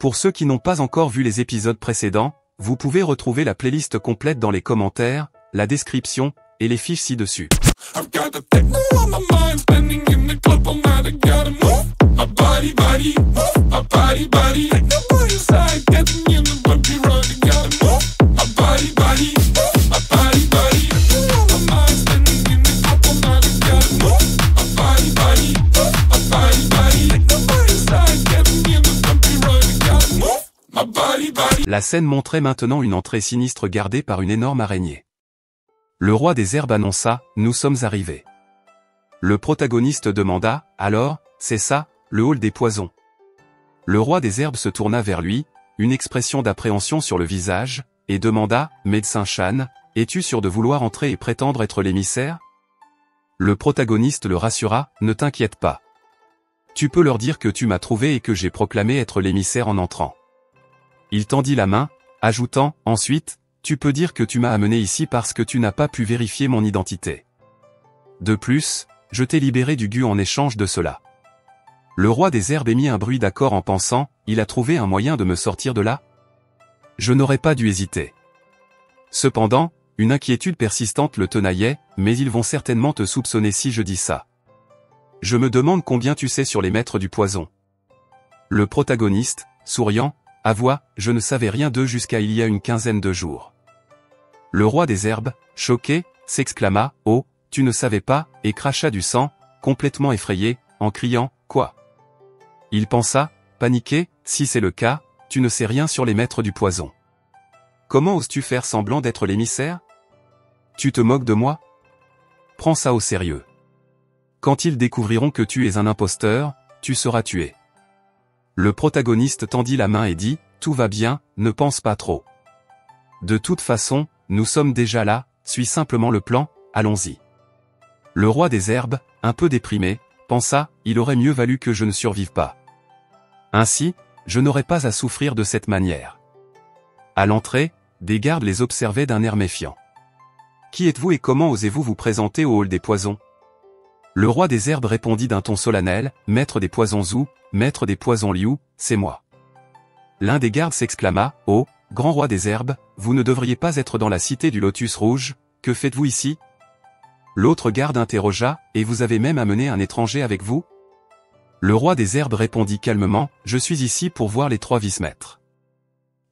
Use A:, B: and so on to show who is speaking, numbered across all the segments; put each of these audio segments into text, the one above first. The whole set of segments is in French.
A: Pour ceux qui n'ont pas encore vu les épisodes précédents, vous pouvez retrouver la playlist complète dans les commentaires, la description et les fiches ci-dessus. La scène montrait maintenant une entrée sinistre gardée par une énorme araignée. Le roi des herbes annonça, « Nous sommes arrivés ». Le protagoniste demanda, « Alors, c'est ça, le hall des poisons ?» Le roi des herbes se tourna vers lui, une expression d'appréhension sur le visage, et demanda, « Médecin Shan, es-tu sûr de vouloir entrer et prétendre être l'émissaire ?» Le protagoniste le rassura, « Ne t'inquiète pas. Tu peux leur dire que tu m'as trouvé et que j'ai proclamé être l'émissaire en entrant. » Il tendit la main, ajoutant, « Ensuite, tu peux dire que tu m'as amené ici parce que tu n'as pas pu vérifier mon identité. De plus, je t'ai libéré du gu en échange de cela. » Le roi des herbes émit un bruit d'accord en pensant, « Il a trouvé un moyen de me sortir de là ? Je n'aurais pas dû hésiter. » Cependant, une inquiétude persistante le tenaillait, « Mais ils vont certainement te soupçonner si je dis ça. Je me demande combien tu sais sur les maîtres du poison. » Le protagoniste, souriant, avoua, « Je ne savais rien d'eux jusqu'à il y a une quinzaine de jours. » Le roi des herbes, choqué, s'exclama, « Oh, tu ne savais pas » et cracha du sang, complètement effrayé, en criant, « Quoi ?» Il pensa, paniqué, « Si c'est le cas, tu ne sais rien sur les maîtres du poison. Comment oses-tu faire semblant d'être l'émissaire ? Tu te moques de moi ? Prends ça au sérieux. Quand ils découvriront que tu es un imposteur, tu seras tué. » Le protagoniste tendit la main et dit, « Tout va bien, ne pense pas trop. De toute façon, nous sommes déjà là, suis simplement le plan, allons-y. » Le roi des herbes, un peu déprimé, pensa, « Il aurait mieux valu que je ne survive pas. Ainsi, je n'aurais pas à souffrir de cette manière. » À l'entrée, des gardes les observaient d'un air méfiant. « Qui êtes-vous et comment osez-vous vous présenter au hall des poisons ?» Le roi des herbes répondit d'un ton solennel, « Maître des poisons Zhu, maître des poisons Liu, c'est moi. » L'un des gardes s'exclama, « Oh, grand roi des herbes, vous ne devriez pas être dans la cité du Lotus Rouge, que faites-vous ici ?» L'autre garde interrogea, « Et vous avez même amené un étranger avec vous ?» Le roi des herbes répondit calmement, « Je suis ici pour voir les 3 vice-maîtres. »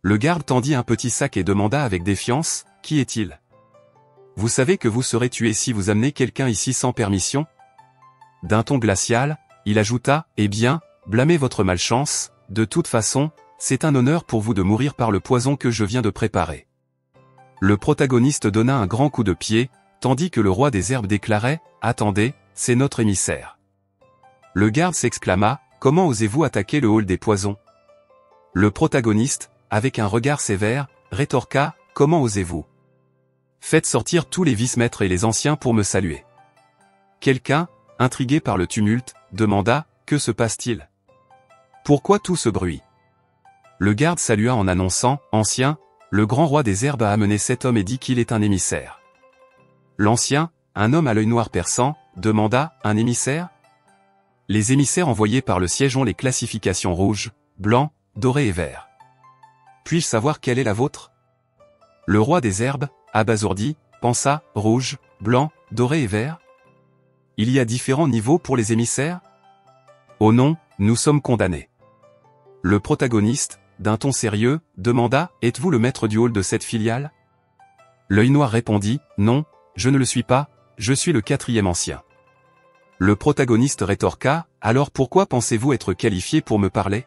A: Le garde tendit un petit sac et demanda avec défiance, « Qui est-il ? Vous savez que vous serez tué si vous amenez quelqu'un ici sans permission ?» D'un ton glacial, il ajouta, « Eh bien, blâmez votre malchance, de toute façon, c'est un honneur pour vous de mourir par le poison que je viens de préparer. » Le protagoniste donna un grand coup de pied, tandis que le roi des herbes déclarait, « Attendez, c'est notre émissaire. » Le garde s'exclama, « Comment osez-vous attaquer le hall des poisons ?» Le protagoniste, avec un regard sévère, rétorqua, « Comment osez-vous ? Faites sortir tous les vice-maîtres et les anciens pour me saluer. » Quelqu'un, intrigué par le tumulte, demanda, « Que se passe-t-il ? Pourquoi tout ce bruit ?» Le garde salua en annonçant, « Ancien, le grand roi des herbes a amené cet homme et dit qu'il est un émissaire. » L'ancien, un homme à l'œil noir perçant, demanda, « Un émissaire ? Les émissaires envoyés par le siège ont les classifications rouge, blanc, doré et vert. Puis-je savoir quelle est la vôtre ?» Le roi des herbes, abasourdi, pensa, « Rouge, blanc, doré et vert ? Il y a différents niveaux pour les émissaires ? Oh non, nous sommes condamnés. » Le protagoniste, d'un ton sérieux, demanda, « Êtes-vous le maître du hall de cette filiale ?» L'œil noir répondit, « Non, je ne le suis pas, je suis le 4e ancien. » Le protagoniste rétorqua, « Alors pourquoi pensez-vous être qualifié pour me parler ?»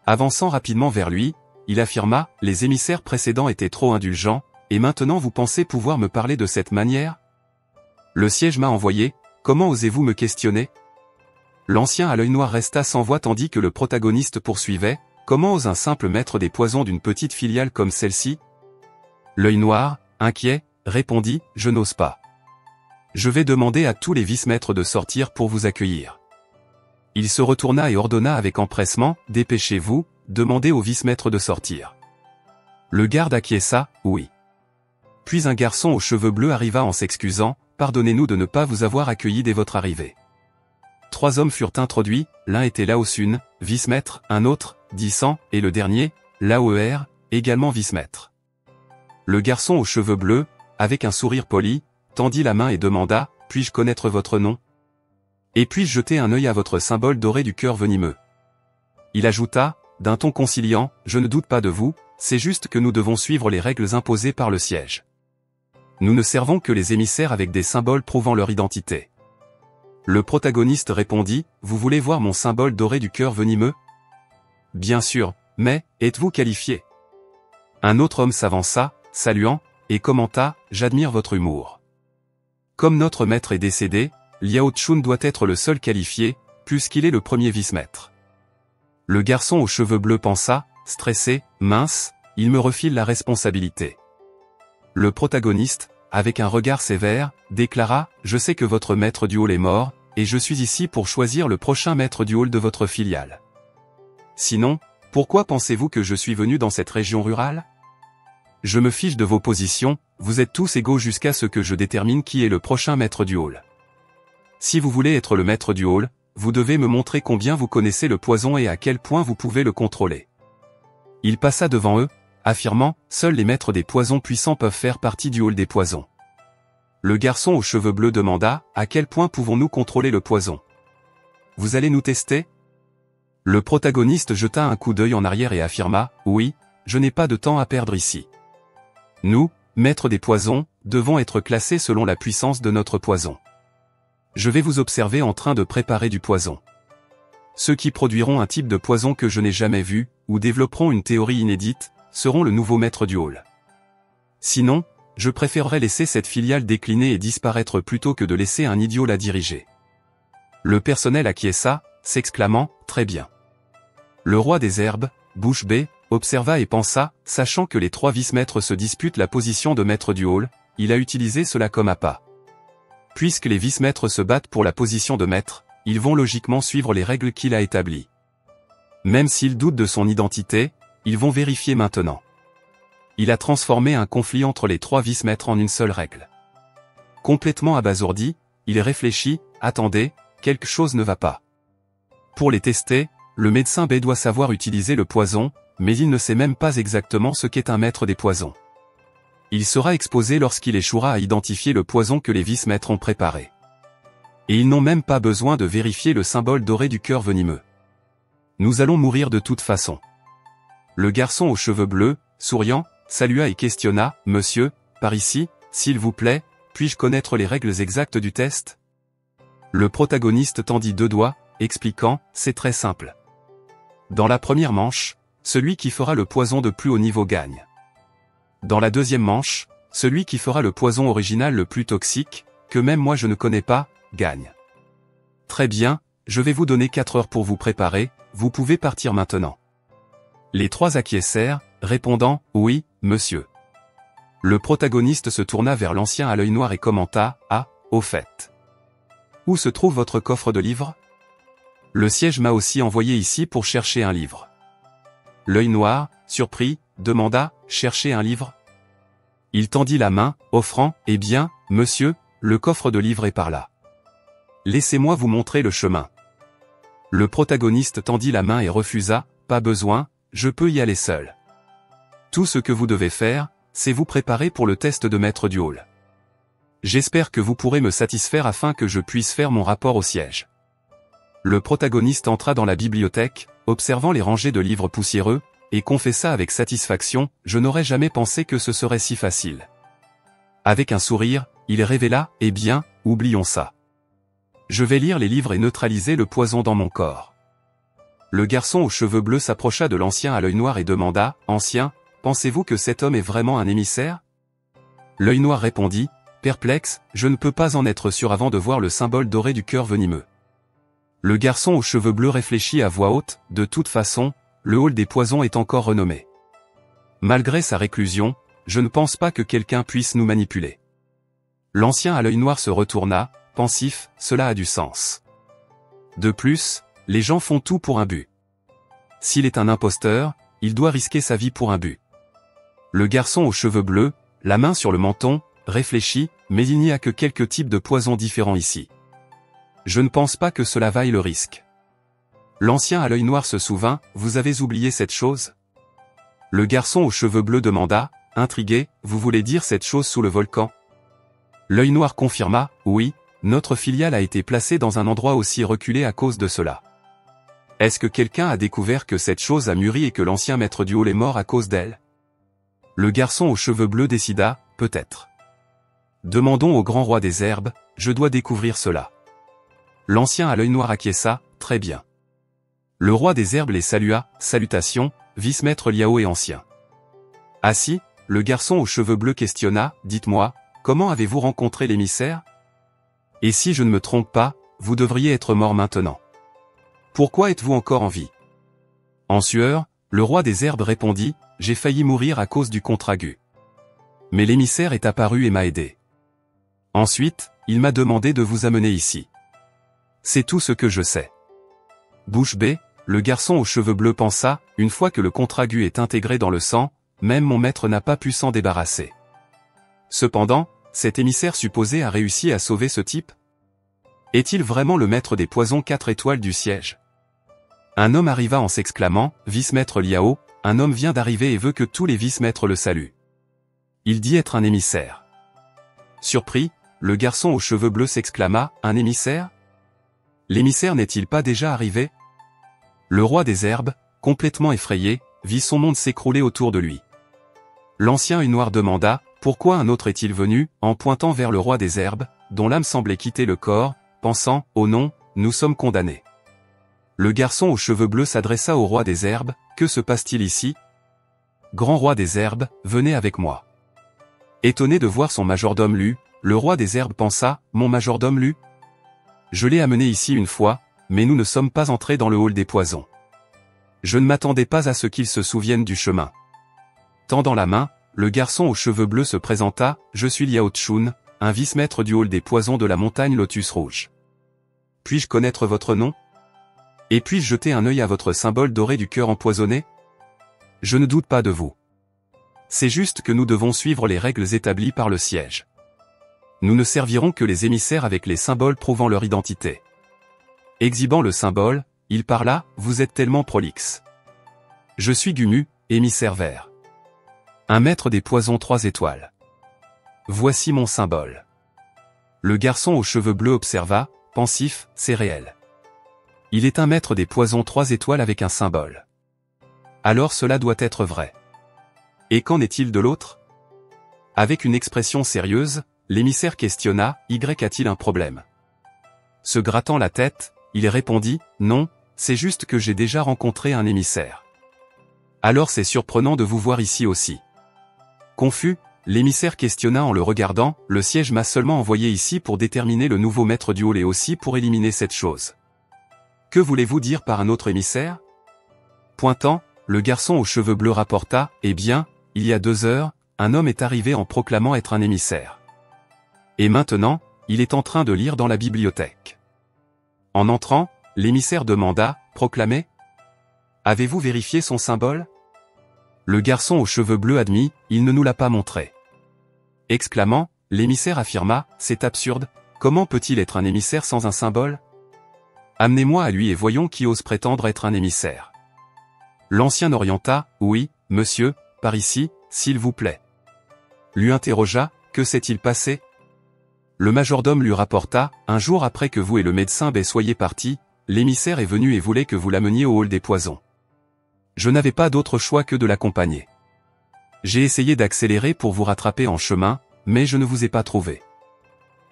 A: Avançant rapidement vers lui, il affirma, « Les émissaires précédents étaient trop indulgents, et maintenant vous pensez pouvoir me parler de cette manière ? Le siège m'a envoyé, comment osez-vous me questionner ?» L'ancien à l'œil noir resta sans voix tandis que le protagoniste poursuivait, « Comment ose un simple maître des poisons d'une petite filiale comme celle-ci ?» L'œil noir, inquiet, répondit, « Je n'ose pas. Je vais demander à tous les vice-maîtres de sortir pour vous accueillir. » Il se retourna et ordonna avec empressement, « Dépêchez-vous, demandez aux vice-maîtres de sortir. » Le garde acquiesça, « Oui. » Puis un garçon aux cheveux bleus arriva en s'excusant, « Pardonnez-nous de ne pas vous avoir accueilli dès votre arrivée. 3 hommes furent introduits, l'un était Lao Sun, vice-maître, un autre, Disan, et le dernier, Lao Er, également vice-maître. Le garçon aux cheveux bleus, avec un sourire poli, tendit la main et demanda, « Puis-je connaître votre nom ? Et puis-je jeter un œil à votre symbole doré du cœur venimeux ?» Il ajouta, d'un ton conciliant, « Je ne doute pas de vous, c'est juste que nous devons suivre les règles imposées par le siège. Nous ne servons que les émissaires avec des symboles prouvant leur identité. » Le protagoniste répondit, « Vous voulez voir mon symbole doré du cœur venimeux ? Bien sûr, mais, êtes-vous qualifié ? » Un autre homme s'avança, saluant, et commenta, « J'admire votre humour. Comme notre maître est décédé, Liao Chun doit être le seul qualifié, puisqu'il est le premier vice-maître. » Le garçon aux cheveux bleus pensa, stressé, « Mince, il me refile la responsabilité. » Le protagoniste, avec un regard sévère, déclara, « Je sais que votre maître du hall est mort, et je suis ici pour choisir le prochain maître du hall de votre filiale. Sinon, pourquoi pensez-vous que je suis venu dans cette région rurale ? Je me fiche de vos positions, vous êtes tous égaux jusqu'à ce que je détermine qui est le prochain maître du hall. Si vous voulez être le maître du hall, vous devez me montrer combien vous connaissez le poison et à quel point vous pouvez le contrôler. » Il passa devant eux, affirmant, « Seuls les maîtres des poisons puissants peuvent faire partie du hall des poisons. » Le garçon aux cheveux bleus demanda, « À quel point pouvons-nous contrôler le poison ? Vous allez nous tester ?» Le protagoniste jeta un coup d'œil en arrière et affirma, « Oui, je n'ai pas de temps à perdre ici. Nous, maîtres des poisons, devons être classés selon la puissance de notre poison. Je vais vous observer en train de préparer du poison. Ceux qui produiront un type de poison que je n'ai jamais vu, ou développeront une théorie inédite, seront le nouveau maître du hall. Sinon, je préférerais laisser cette filiale décliner et disparaître plutôt que de laisser un idiot la diriger. » Le personnel acquiesça, s'exclamant, « Très bien. » Le roi des herbes, bouche bée, observa et pensa, sachant que les 3 vice-maîtres se disputent la position de maître du hall, il a utilisé cela comme appât. Puisque les vice-maîtres se battent pour la position de maître, ils vont logiquement suivre les règles qu'il a établies. Même s'ils doutent de son identité, ils vont vérifier maintenant. Il a transformé un conflit entre les 3 vice-maîtres en une seule règle. Complètement abasourdi, il réfléchit, « Attendez, quelque chose ne va pas. » Pour les tester, le médecin B doit savoir utiliser le poison, mais il ne sait même pas exactement ce qu'est un maître des poisons. Il sera exposé lorsqu'il échouera à identifier le poison que les vice-maîtres ont préparé. Et ils n'ont même pas besoin de vérifier le symbole doré du cœur venimeux. Nous allons mourir de toute façon. Le garçon aux cheveux bleus, souriant, salua et questionna, « Monsieur, par ici, s'il vous plaît, puis-je connaître les règles exactes du test ?» Le protagoniste tendit 2 doigts, expliquant, « C'est très simple. Dans la première manche, celui qui fera le poison de plus haut niveau gagne. Dans la deuxième manche, celui qui fera le poison original le plus toxique, que même moi je ne connais pas, gagne. Très bien, je vais vous donner 4 heures pour vous préparer, vous pouvez partir maintenant. » Les 3 acquiescèrent, répondant, « Oui, monsieur. » Le protagoniste se tourna vers l'ancien à l'œil noir et commenta, « Ah, au fait. Où se trouve votre coffre de livres ? Le siège m'a aussi envoyé ici pour chercher un livre. » L'œil noir, surpris, demanda, « Chercher un livre ?» Il tendit la main, offrant, « Eh bien, monsieur, le coffre de livres est par là. Laissez-moi vous montrer le chemin. » Le protagoniste tendit la main et refusa, « Pas besoin, je peux y aller seul. Tout ce que vous devez faire, c'est vous préparer pour le test de maître du hall. J'espère que vous pourrez me satisfaire afin que je puisse faire mon rapport au siège. » Le protagoniste entra dans la bibliothèque, observant les rangées de livres poussiéreux, et confessa avec satisfaction, « Je n'aurais jamais pensé que ce serait si facile. » Avec un sourire, il révéla, « Eh bien, oublions ça. Je vais lire les livres et neutraliser le poison dans mon corps. » Le garçon aux cheveux bleus s'approcha de l'ancien à l'œil noir et demanda, « Ancien, pensez-vous que cet homme est vraiment un émissaire ?» L'œil noir répondit, perplexe, « Je ne peux pas en être sûr avant de voir le symbole doré du cœur venimeux. » Le garçon aux cheveux bleus réfléchit à voix haute, « De toute façon, le hall des poisons est encore renommé. Malgré sa réclusion, je ne pense pas que quelqu'un puisse nous manipuler. » L'ancien à l'œil noir se retourna, pensif, cela a du sens. De plus, les gens font tout pour un but. S'il est un imposteur, il doit risquer sa vie pour un but. Le garçon aux cheveux bleus, la main sur le menton, réfléchit, mais il n'y a que quelques types de poisons différents ici. Je ne pense pas que cela vaille le risque. L'ancien à l'œil noir se souvint, vous avez oublié cette chose? Le garçon aux cheveux bleus demanda, intrigué, vous voulez dire cette chose sous le volcan? L'œil noir confirma, oui, notre filiale a été placée dans un endroit aussi reculé à cause de cela. Est-ce que quelqu'un a découvert que cette chose a mûri et que l'ancien maître du hall est mort à cause d'elle? Le garçon aux cheveux bleus décida, peut-être. Demandons au grand roi des herbes, je dois découvrir cela. L'ancien à l'œil noir acquiesça, très bien. Le roi des herbes les salua, salutations, vice-maître Liao et ancien. Assis, le garçon aux cheveux bleus questionna, dites-moi, comment avez-vous rencontré l'émissaire? Et si je ne me trompe pas, vous devriez être mort maintenant. Pourquoi êtes-vous encore en vie? En sueur, le roi des herbes répondit, j'ai failli mourir à cause du contragut. Mais l'émissaire est apparu et m'a aidé. Ensuite, il m'a demandé de vous amener ici. C'est tout ce que je sais. Bouche bée, le garçon aux cheveux bleus pensa, une fois que le contragut est intégré dans le sang, même mon maître n'a pas pu s'en débarrasser. Cependant, cet émissaire supposé a réussi à sauver ce type? Est-il vraiment le maître des poisons 4 étoiles du siège? Un homme arriva en s'exclamant, vice-maître Liao, un homme vient d'arriver et veut que tous les vice-maîtres le saluent. Il dit être un émissaire. Surpris, le garçon aux cheveux bleus s'exclama, un émissaire? L'émissaire n'est-il pas déjà arrivé? Le roi des herbes, complètement effrayé, vit son monde s'écrouler autour de lui. L'ancien œil noir demanda, pourquoi un autre est-il venu, en pointant vers le roi des herbes, dont l'âme semblait quitter le corps, pensant, oh non, nous sommes condamnés. Le garçon aux cheveux bleus s'adressa au roi des herbes, que se passe-t-il ici? Grand roi des herbes, venez avec moi. Étonné de voir son majordome Lu, le roi des herbes pensa, mon majordome Lu? Je l'ai amené ici une fois, mais nous ne sommes pas entrés dans le hall des poisons. Je ne m'attendais pas à ce qu'il se souvienne du chemin. Tendant la main, le garçon aux cheveux bleus se présenta, je suis Liao Chun, un vice-maître du hall des poisons de la montagne Lotus Rouge. Puis-je connaître votre nom? Et puis-je jeter un œil à votre symbole doré du cœur empoisonné? Je ne doute pas de vous. C'est juste que nous devons suivre les règles établies par le siège. Nous ne servirons que les émissaires avec les symboles prouvant leur identité. Exhibant le symbole, il parla, vous êtes tellement prolixe. Je suis Gumu, émissaire vert. Un maître des poisons 3 étoiles. Voici mon symbole. Le garçon aux cheveux bleus observa, pensif, c'est réel. Il est un maître des poisons 3 étoiles avec un symbole. Alors cela doit être vrai. Et qu'en est-il de l'autre? Avec une expression sérieuse, l'émissaire questionna, Y a-t-il un problème? Se grattant la tête, il répondit, non, c'est juste que j'ai déjà rencontré un émissaire. Alors c'est surprenant de vous voir ici aussi. Confus, l'émissaire questionna en le regardant, le siège m'a seulement envoyé ici pour déterminer le nouveau maître du hall et aussi pour éliminer cette chose. Que voulez-vous dire par un autre émissaire? Pointant, le garçon aux cheveux bleus rapporta, eh bien, il y a 2 heures, un homme est arrivé en proclamant être un émissaire. Et maintenant, il est en train de lire dans la bibliothèque. En entrant, l'émissaire demanda, proclamé? Avez-vous vérifié son symbole? Le garçon aux cheveux bleus admit, il ne nous l'a pas montré. Exclamant, l'émissaire affirma, c'est absurde, comment peut-il être un émissaire sans un symbole? Amenez-moi à lui et voyons qui ose prétendre être un émissaire. L'ancien orienta, oui, monsieur, par ici, s'il vous plaît. Lui interrogea, que s'est-il passé? Le majordome lui rapporta, un jour après que vous et le médecin B soyez partis, l'émissaire est venu et voulait que vous l'ameniez au hall des poisons. Je n'avais pas d'autre choix que de l'accompagner. J'ai essayé d'accélérer pour vous rattraper en chemin, mais je ne vous ai pas trouvé.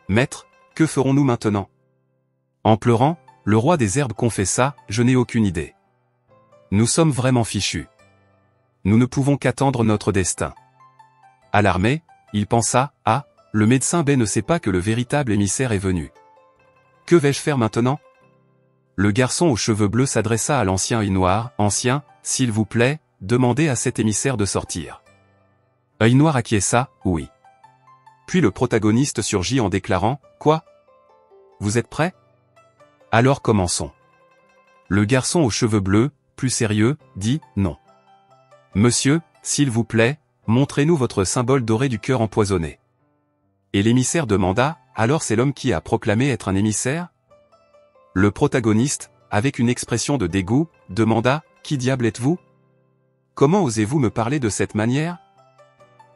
A: Maître, que ferons-nous maintenant? En pleurant, le roi des herbes confessa, je n'ai aucune idée. Nous sommes vraiment fichus. Nous ne pouvons qu'attendre notre destin. Alarmé, il pensa, ah, le médecin B ne sait pas que le véritable émissaire est venu. Que vais-je faire maintenant? Le garçon aux cheveux bleus s'adressa à l'ancien œil noir, ancien, s'il vous plaît, demandez à cet émissaire de sortir. Œil noir acquiesça, oui. Puis le protagoniste surgit en déclarant, quoi? Vous êtes prêts? Alors commençons. Le garçon aux cheveux bleus, plus sérieux, dit, non. Monsieur, s'il vous plaît, montrez-nous votre symbole doré du cœur empoisonné. Et l'émissaire demanda, alors c'est l'homme qui a proclamé être un émissaire? Le protagoniste, avec une expression de dégoût, demanda « Qui diable êtes-vous ? Comment osez-vous me parler de cette manière ?»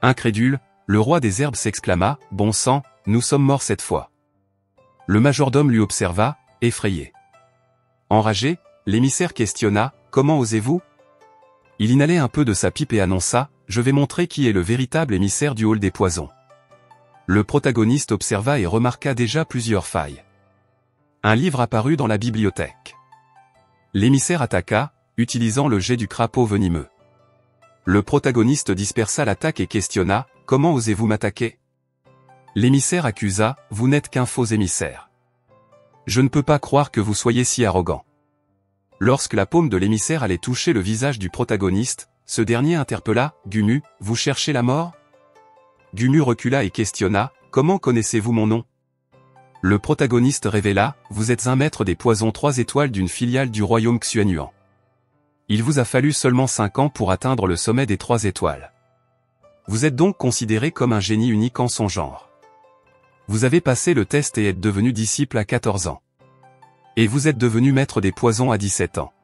A: Incrédule, le roi des herbes s'exclama « Bon sang, nous sommes morts cette fois. » Le majordome lui observa, effrayé. Enragé, l'émissaire questionna « Comment osez-vous » Il inhalait un peu de sa pipe et annonça « Je vais montrer qui est le véritable émissaire du hall des poisons. » Le protagoniste observa et remarqua déjà plusieurs failles. Un livre apparut dans la bibliothèque. L'émissaire attaqua, utilisant le jet du crapaud venimeux. Le protagoniste dispersa l'attaque et questionna « Comment osez-vous m'attaquer » L'émissaire accusa « Vous n'êtes qu'un faux émissaire. Je ne peux pas croire que vous soyez si arrogant. » Lorsque la paume de l'émissaire allait toucher le visage du protagoniste, ce dernier interpella « Gumu, vous cherchez la mort ?» Gumu recula et questionna « Comment connaissez-vous mon nom ?» Le protagoniste révéla « Vous êtes un maître des poisons 3 étoiles d'une filiale du royaume Xuanyuan. Il vous a fallu seulement 5 ans pour atteindre le sommet des 3 étoiles. Vous êtes donc considéré comme un génie unique en son genre. Vous avez passé le test et êtes devenu disciple à 14 ans. Et vous êtes devenu maître des poisons à 17 ans.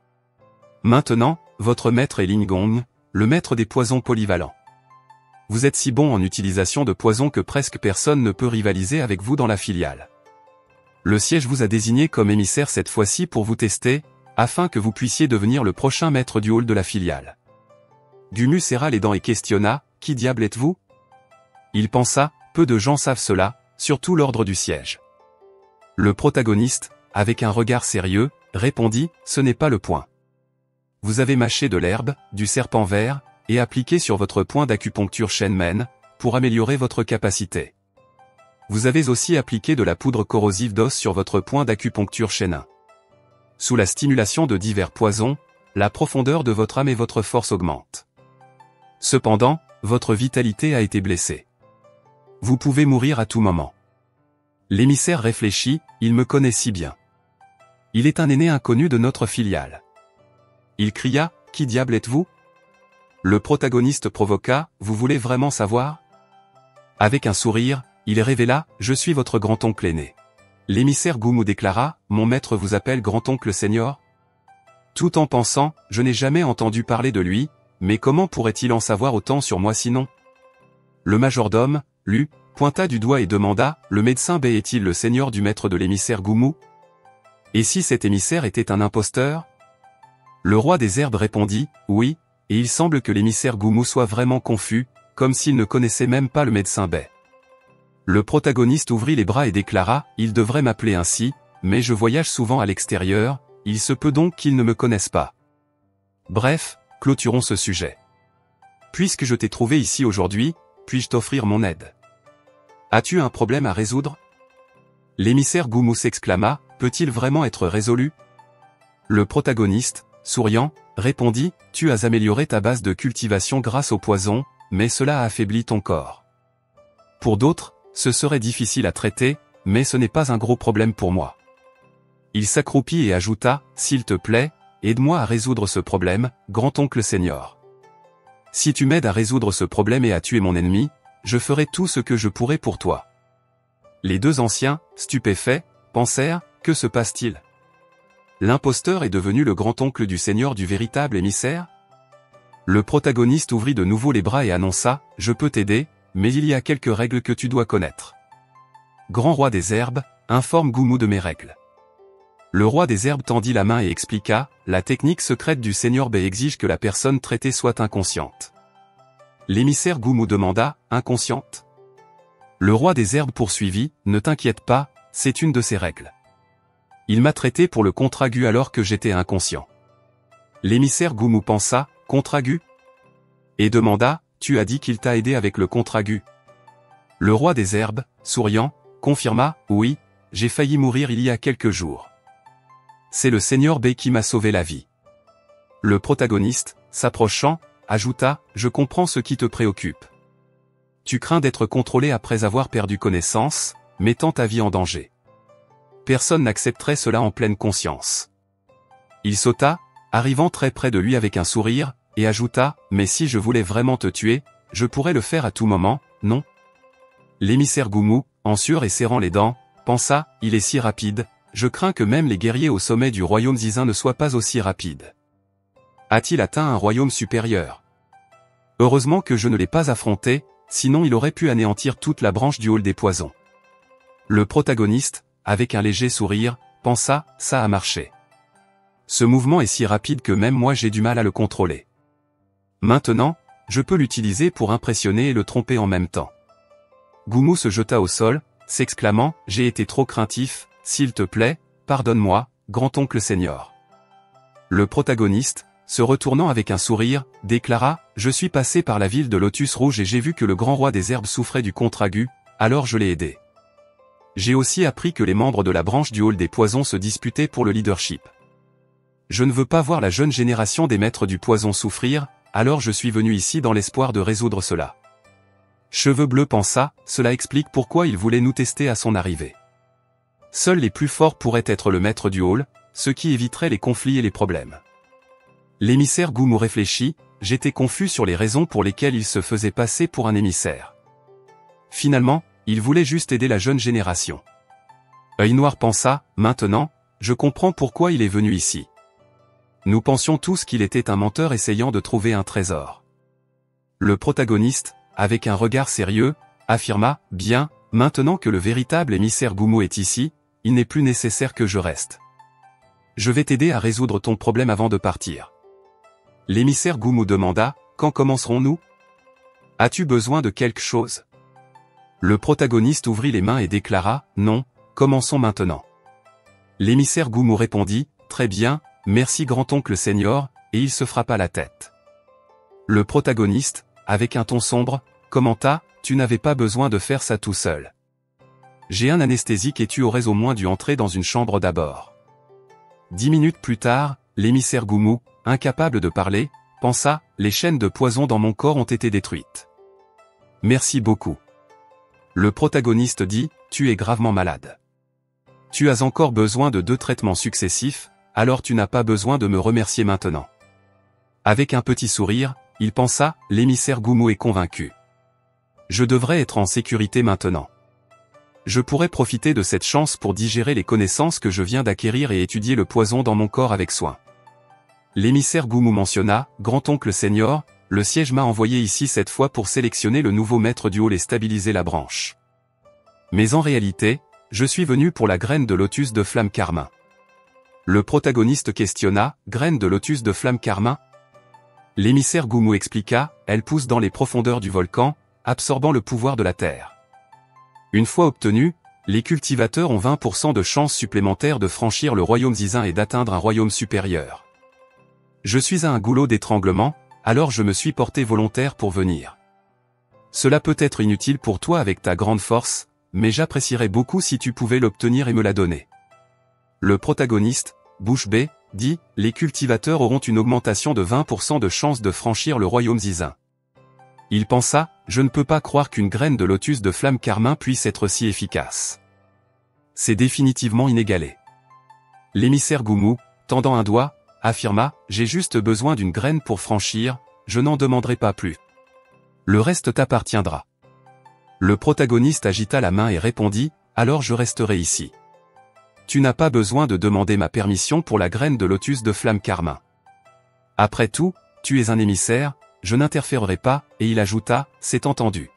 A: Maintenant, votre maître est Lingong, le maître des poisons polyvalents. Vous êtes si bon en utilisation de poisons que presque personne ne peut rivaliser avec vous dans la filiale. Le siège vous a désigné comme émissaire cette fois-ci pour vous tester, afin que vous puissiez devenir le prochain maître du hall de la filiale. Gumu serra les dents et questionna « Qui diable êtes-vous » Il pensa « Peu de gens savent cela, surtout l'ordre du siège. » Le protagoniste, avec un regard sérieux, répondit « Ce n'est pas le point. Vous avez mâché de l'herbe, du serpent vert, et appliqué sur votre point d'acupuncture Shenmen, pour améliorer votre capacité. Vous avez aussi appliqué de la poudre corrosive d'os sur votre point d'acupuncture Shenin. Sous la stimulation de divers poisons, la profondeur de votre âme et votre force augmentent. Cependant, votre vitalité a été blessée. Vous pouvez mourir à tout moment. » L'émissaire réfléchit, il me connaît si bien. Il est un aîné inconnu de notre filiale. Il cria, « Qui diable êtes-vous » Le protagoniste provoqua, « Vous voulez vraiment savoir ?» Avec un sourire, il révéla, « Je suis votre grand-oncle aîné. » L'émissaire Gumu déclara, « Mon maître vous appelle grand-oncle senior ?» Tout en pensant, « Je n'ai jamais entendu parler de lui, mais comment pourrait-il en savoir autant sur moi sinon ?» Le majordome, lui, pointa du doigt et demanda, « Le médecin B est-il le seigneur du maître de l'émissaire Gumu ? Et si cet émissaire était un imposteur ?» Le roi des herbes répondit, « Oui, et il semble que l'émissaire Gumu soit vraiment confus, comme s'il ne connaissait même pas le médecin B. » Le protagoniste ouvrit les bras et déclara, « Il devrait m'appeler ainsi, mais je voyage souvent à l'extérieur, il se peut donc qu'il ne me connaisse pas. Bref, clôturons ce sujet. Puisque je t'ai trouvé ici aujourd'hui, puis-je t'offrir mon aide ? As-tu un problème à résoudre ?» L'émissaire Gumu s'exclama, « Peut-il vraiment être résolu ?» Le protagoniste, souriant, répondit, « Tu as amélioré ta base de cultivation grâce au poison, mais cela a affaibli ton corps. Pour d'autres, ce serait difficile à traiter, mais ce n'est pas un gros problème pour moi. » Il s'accroupit et ajouta, « S'il te plaît, aide-moi à résoudre ce problème, grand-oncle senior. Si tu m'aides à résoudre ce problème et à tuer mon ennemi, je ferai tout ce que je pourrai pour toi. » Les deux anciens, stupéfaits, pensèrent, « Que se passe-t-il ? L'imposteur est devenu le grand-oncle du seigneur du véritable émissaire ?» Le protagoniste ouvrit de nouveau les bras et annonça, « Je peux t'aider, mais il y a quelques règles que tu dois connaître. Grand roi des herbes, informe Gumu de mes règles. » Le roi des herbes tendit la main et expliqua, « La technique secrète du seigneur B exige que la personne traitée soit inconsciente. » L'émissaire Gumu demanda, « Inconsciente ?» Le roi des herbes poursuivit, « Ne t'inquiète pas, c'est une de ses règles. Il m'a traité pour le contragu alors que j'étais inconscient. » L'émissaire Gumu pensa, « Contragu ?» et demanda, « Tu as dit qu'il t'a aidé avec le contragu ?» Le roi des herbes, souriant, confirma, « Oui, j'ai failli mourir il y a quelques jours. C'est le seigneur B qui m'a sauvé la vie. » Le protagoniste, s'approchant, ajouta, « Je comprends ce qui te préoccupe. Tu crains d'être contrôlé après avoir perdu connaissance, mettant ta vie en danger. Personne n'accepterait cela en pleine conscience. » Il sauta, arrivant très près de lui avec un sourire, et ajouta, « Mais si je voulais vraiment te tuer, je pourrais le faire à tout moment, non ?» L'émissaire Gumu, en sueur et serrant les dents, pensa, « Il est si rapide, je crains que même les guerriers au sommet du royaume Zizin ne soient pas aussi rapides. A-t-il atteint un royaume supérieur? Heureusement que je ne l'ai pas affronté, sinon il aurait pu anéantir toute la branche du hall des poisons. Le protagoniste, avec un léger sourire, pensa, ça a marché. Ce mouvement est si rapide que même moi j'ai du mal à le contrôler. Maintenant, je peux l'utiliser pour impressionner et le tromper en même temps. Goumou se jeta au sol, s'exclamant, j'ai été trop craintif, s'il te plaît, pardonne-moi, grand-oncle senior. Le protagoniste, se retournant avec un sourire, déclara, je suis passé par la ville de Lotus Rouge et j'ai vu que le grand roi des herbes souffrait du contre-ague, alors je l'ai aidé. J'ai aussi appris que les membres de la branche du hall des poisons se disputaient pour le leadership. Je ne veux pas voir la jeune génération des maîtres du poison souffrir, alors je suis venu ici dans l'espoir de résoudre cela. Cheveux bleus pensa, cela explique pourquoi il voulait nous tester à son arrivée. Seuls les plus forts pourraient être le maître du hall, ce qui éviterait les conflits et les problèmes. L'émissaire Goumou réfléchit, j'étais confus sur les raisons pour lesquelles il se faisait passer pour un émissaire. Finalement, il voulait juste aider la jeune génération. Œil Noir pensa, maintenant, je comprends pourquoi il est venu ici. Nous pensions tous qu'il était un menteur essayant de trouver un trésor. Le protagoniste, avec un regard sérieux, affirma, bien, maintenant que le véritable émissaire Goumou est ici, il n'est plus nécessaire que je reste. Je vais t'aider à résoudre ton problème avant de partir. L'émissaire Goumou demanda, quand commencerons-nous? As-tu besoin de quelque chose? Le protagoniste ouvrit les mains et déclara, non, commençons maintenant. L'émissaire Goumou répondit, très bien, merci grand-oncle senior, et il se frappa la tête. Le protagoniste, avec un ton sombre, commenta, tu n'avais pas besoin de faire ça tout seul. J'ai un anesthésique et tu aurais au moins dû entrer dans une chambre d'abord. 10 minutes plus tard, l'émissaire Goumou, incapable de parler, pensa, les chaînes de poison dans mon corps ont été détruites. Merci beaucoup. Le protagoniste dit, tu es gravement malade. Tu as encore besoin de 2 traitements successifs, alors tu n'as pas besoin de me remercier maintenant. Avec un petit sourire, il pensa, l'émissaire Goumou est convaincu. Je devrais être en sécurité maintenant. Je pourrais profiter de cette chance pour digérer les connaissances que je viens d'acquérir et étudier le poison dans mon corps avec soin. L'émissaire Goumou mentionna, grand-oncle senior, le siège m'a envoyé ici cette fois pour sélectionner le nouveau maître du hall et stabiliser la branche. Mais en réalité, je suis venu pour la graine de lotus de flamme carmin. Le protagoniste questionna, graine de lotus de flamme carmin? L'émissaire Goumou expliqua, elle pousse dans les profondeurs du volcan, absorbant le pouvoir de la terre. Une fois obtenue, les cultivateurs ont 20% de chances supplémentaires de franchir le royaume Zizin et d'atteindre un royaume supérieur. Je suis à un goulot d'étranglement, alors je me suis porté volontaire pour venir. Cela peut être inutile pour toi avec ta grande force, mais j'apprécierais beaucoup si tu pouvais l'obtenir et me la donner. Le protagoniste, bouche bée, dit, les cultivateurs auront une augmentation de 20% de chances de franchir le royaume Zizin. Il pensa, je ne peux pas croire qu'une graine de lotus de flamme carmin puisse être si efficace. C'est définitivement inégalé. L'émissaire Goumou, tendant un doigt, affirma, j'ai juste besoin d'une graine pour franchir, je n'en demanderai pas plus. Le reste t'appartiendra. Le protagoniste agita la main et répondit, alors je resterai ici. Tu n'as pas besoin de demander ma permission pour la graine de lotus de flamme carmin. Après tout, tu es un émissaire, je n'interférerai pas, et il ajouta, c'est entendu.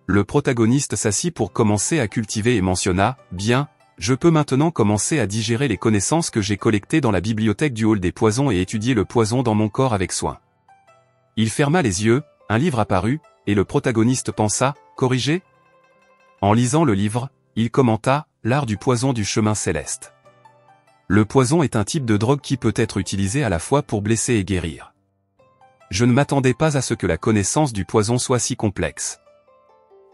A: Le protagoniste s'assit pour commencer à cultiver et mentionna, bien, je peux maintenant commencer à digérer les connaissances que j'ai collectées dans la bibliothèque du hall des poisons et étudier le poison dans mon corps avec soin. Il ferma les yeux, un livre apparut, et le protagoniste pensa, corrigé? En lisant le livre, il commenta, l'art du poison du chemin céleste. Le poison est un type de drogue qui peut être utilisé à la fois pour blesser et guérir. Je ne m'attendais pas à ce que la connaissance du poison soit si complexe.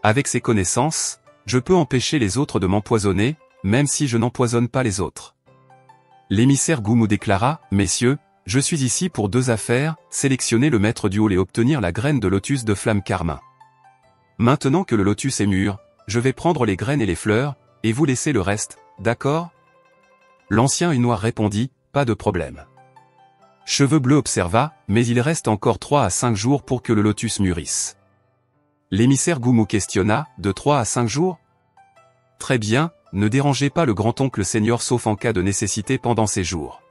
A: Avec ces connaissances, je peux empêcher les autres de m'empoisonner, même si je n'empoisonne pas les autres. L'émissaire Goumou déclara, messieurs, je suis ici pour 2 affaires, sélectionner le maître du hall et obtenir la graine de lotus de flamme carmin. Maintenant que le lotus est mûr, je vais prendre les graines et les fleurs, et vous laisser le reste, d'accord? L'ancien œil noir répondit, pas de problème. Cheveux bleus observa, mais il reste encore 3 à 5 jours pour que le lotus mûrisse. L'émissaire Goumou questionna, de 3 à 5 jours? Très bien, ne dérangez pas le grand-oncle senior sauf en cas de nécessité pendant ces jours.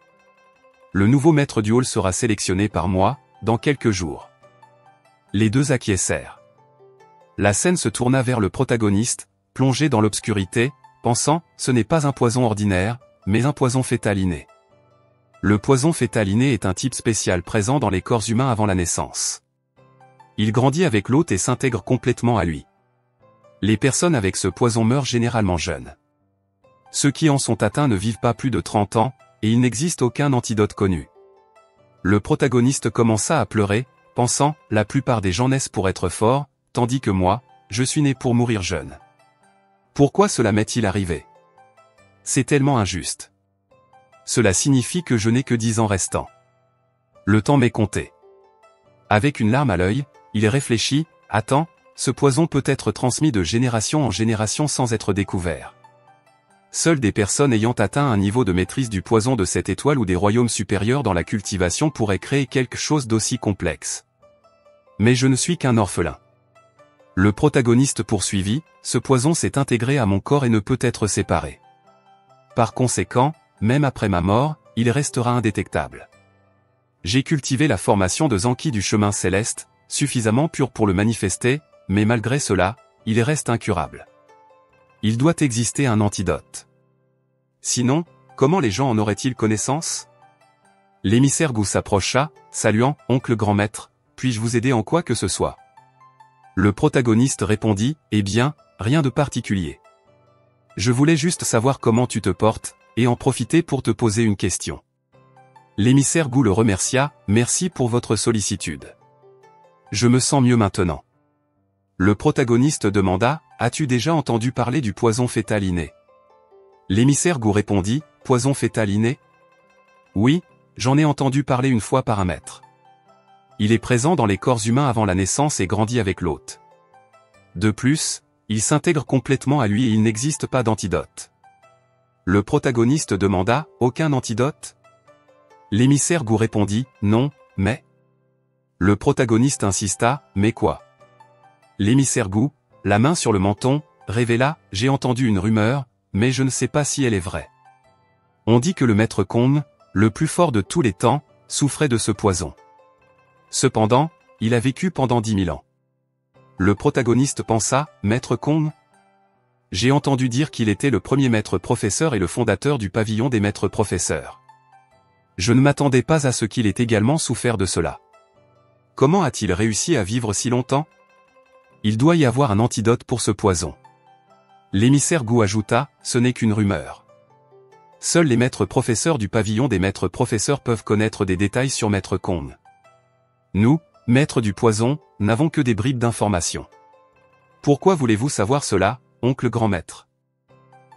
A: Le nouveau maître du hall sera sélectionné par moi, dans quelques jours. Les deux acquiescèrent. La scène se tourna vers le protagoniste, plongé dans l'obscurité, pensant, ce n'est pas un poison ordinaire, mais un poison fœtal inné. Le poison fœtal inné est un type spécial présent dans les corps humains avant la naissance. Il grandit avec l'hôte et s'intègre complètement à lui. Les personnes avec ce poison meurent généralement jeunes. Ceux qui en sont atteints ne vivent pas plus de 30 ans, et il n'existe aucun antidote connu. Le protagoniste commença à pleurer, pensant, la plupart des gens naissent pour être forts, tandis que moi, je suis né pour mourir jeune. Pourquoi cela m'est-il arrivé? C'est tellement injuste. Cela signifie que je n'ai que 10 ans restants. Le temps m'est compté. Avec une larme à l'œil, il réfléchit, attends, ce poison peut être transmis de génération en génération sans être découvert. Seules des personnes ayant atteint un niveau de maîtrise du poison de cette étoile ou des royaumes supérieurs dans la cultivation pourraient créer quelque chose d'aussi complexe. Mais je ne suis qu'un orphelin. Le protagoniste poursuivit, ce poison s'est intégré à mon corps et ne peut être séparé. Par conséquent, même après ma mort, il restera indétectable. J'ai cultivé la formation de Zanki du chemin céleste, suffisamment pure pour le manifester, mais malgré cela, il reste incurable. Il doit exister un antidote. Sinon, comment les gens en auraient-ils connaissance? L'émissaire Gou s'approcha, saluant, oncle grand maître, puis-je vous aider en quoi que ce soit? Le protagoniste répondit, eh bien, rien de particulier. Je voulais juste savoir comment tu te portes, et en profiter pour te poser une question. L'émissaire Gou le remercia, merci pour votre sollicitude. Je me sens mieux maintenant. Le protagoniste demanda, as-tu déjà entendu parler du poison fœtal inné? L'émissaire Gou répondit, poison fœtal inné? Oui, j'en ai entendu parler une fois par un maître. Il est présent dans les corps humains avant la naissance et grandit avec l'hôte. De plus, il s'intègre complètement à lui et il n'existe pas d'antidote. Le protagoniste demanda, aucun antidote? L'émissaire Gou répondit, non, mais... Le protagoniste insista, mais quoi? L'émissaire Gou, la main sur le menton, révéla, j'ai entendu une rumeur, mais je ne sais pas si elle est vraie. On dit que le maître Kong, le plus fort de tous les temps, souffrait de ce poison. Cependant, il a vécu pendant 10 000 ans. Le protagoniste pensa, maître Kong? J'ai entendu dire qu'il était le premier maître professeur et le fondateur du pavillon des maîtres professeurs. Je ne m'attendais pas à ce qu'il ait également souffert de cela. Comment a-t-il réussi à vivre si longtemps? Il doit y avoir un antidote pour ce poison. L'émissaire Gou ajouta, ce n'est qu'une rumeur. Seuls les maîtres professeurs du pavillon des maîtres professeurs peuvent connaître des détails sur maître Kong. Nous, maîtres du poison, n'avons que des bribes d'informations. Pourquoi voulez-vous savoir cela, oncle grand maître?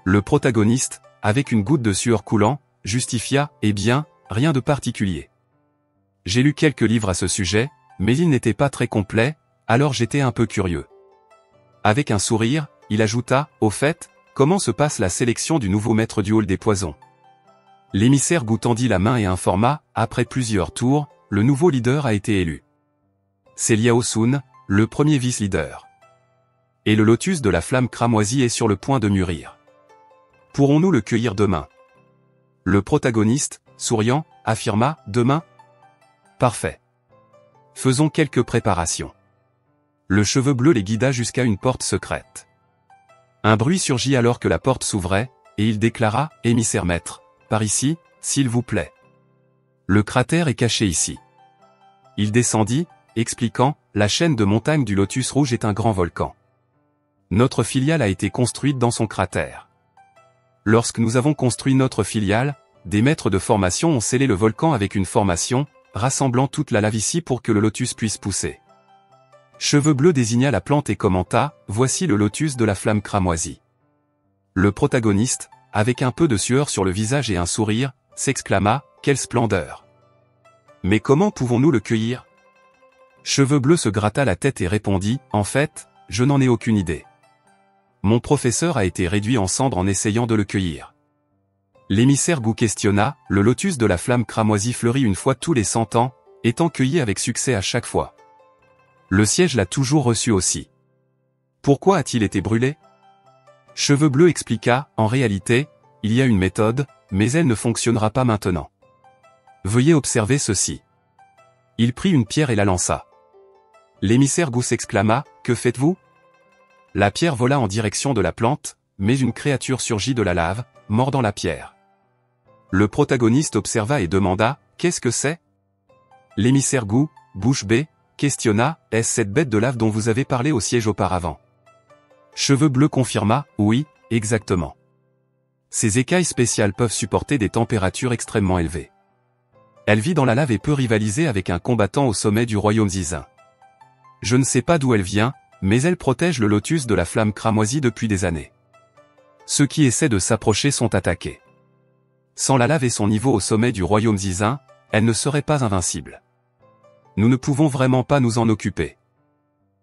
A: Le protagoniste, avec une goutte de sueur coulant, justifia, eh bien, rien de particulier. J'ai lu quelques livres à ce sujet, mais ils n'étaient pas très complets, alors j'étais un peu curieux. Avec un sourire, il ajouta, au fait, comment se passe la sélection du nouveau maître du hall des poisons? L'émissaire Gou tendit la main et informa, après plusieurs tours, le nouveau leader a été élu. C'est Liao Sun, le premier vice-leader. Et le lotus de la flamme cramoisie est sur le point de mûrir. Pourrons-nous le cueillir demain? Le protagoniste, souriant, affirma, demain? Parfait. Faisons quelques préparations. Le cheveu bleu les guida jusqu'à une porte secrète. Un bruit surgit alors que la porte s'ouvrait, et il déclara, émissaire maître, par ici, s'il vous plaît. Le cratère est caché ici. Il descendit, expliquant, la chaîne de montagnes du Lotus Rouge est un grand volcan. Notre filiale a été construite dans son cratère. Lorsque nous avons construit notre filiale, des maîtres de formation ont scellé le volcan avec une formation, rassemblant toute la lave ici pour que le lotus puisse pousser. Cheveux bleus désigna la plante et commenta, voici le lotus de la flamme cramoisie. Le protagoniste, avec un peu de sueur sur le visage et un sourire, s'exclama, quelle splendeur! Mais comment pouvons-nous le cueillir? Cheveux bleus se gratta la tête et répondit, en fait, je n'en ai aucune idée. Mon professeur a été réduit en cendres en essayant de le cueillir. L'émissaire Gou questionna, le lotus de la flamme cramoisie fleurit une fois tous les 100 ans, étant cueilli avec succès à chaque fois. Le siège l'a toujours reçu aussi. Pourquoi a-t-il été brûlé? Cheveux Bleus expliqua, en réalité, il y a une méthode, mais elle ne fonctionnera pas maintenant. Veuillez observer ceci. Il prit une pierre et la lança. L'émissaire Gou s'exclama, que faites-vous? La pierre vola en direction de la plante, mais une créature surgit de la lave, mordant la pierre. Le protagoniste observa et demanda, qu'est-ce que c'est? L'émissaire Gou, bouche bée, questionna, est-ce cette bête de lave dont vous avez parlé au siège auparavant? Cheveux Bleus confirma, oui, exactement. Ces écailles spéciales peuvent supporter des températures extrêmement élevées. Elle vit dans la lave et peut rivaliser avec un combattant au sommet du royaume Zizin. Je ne sais pas d'où elle vient, mais elle protège le lotus de la flamme cramoisie depuis des années. Ceux qui essaient de s'approcher sont attaqués. Sans la lave et son niveau au sommet du royaume Zizin, elle ne serait pas invincible. Nous ne pouvons vraiment pas nous en occuper.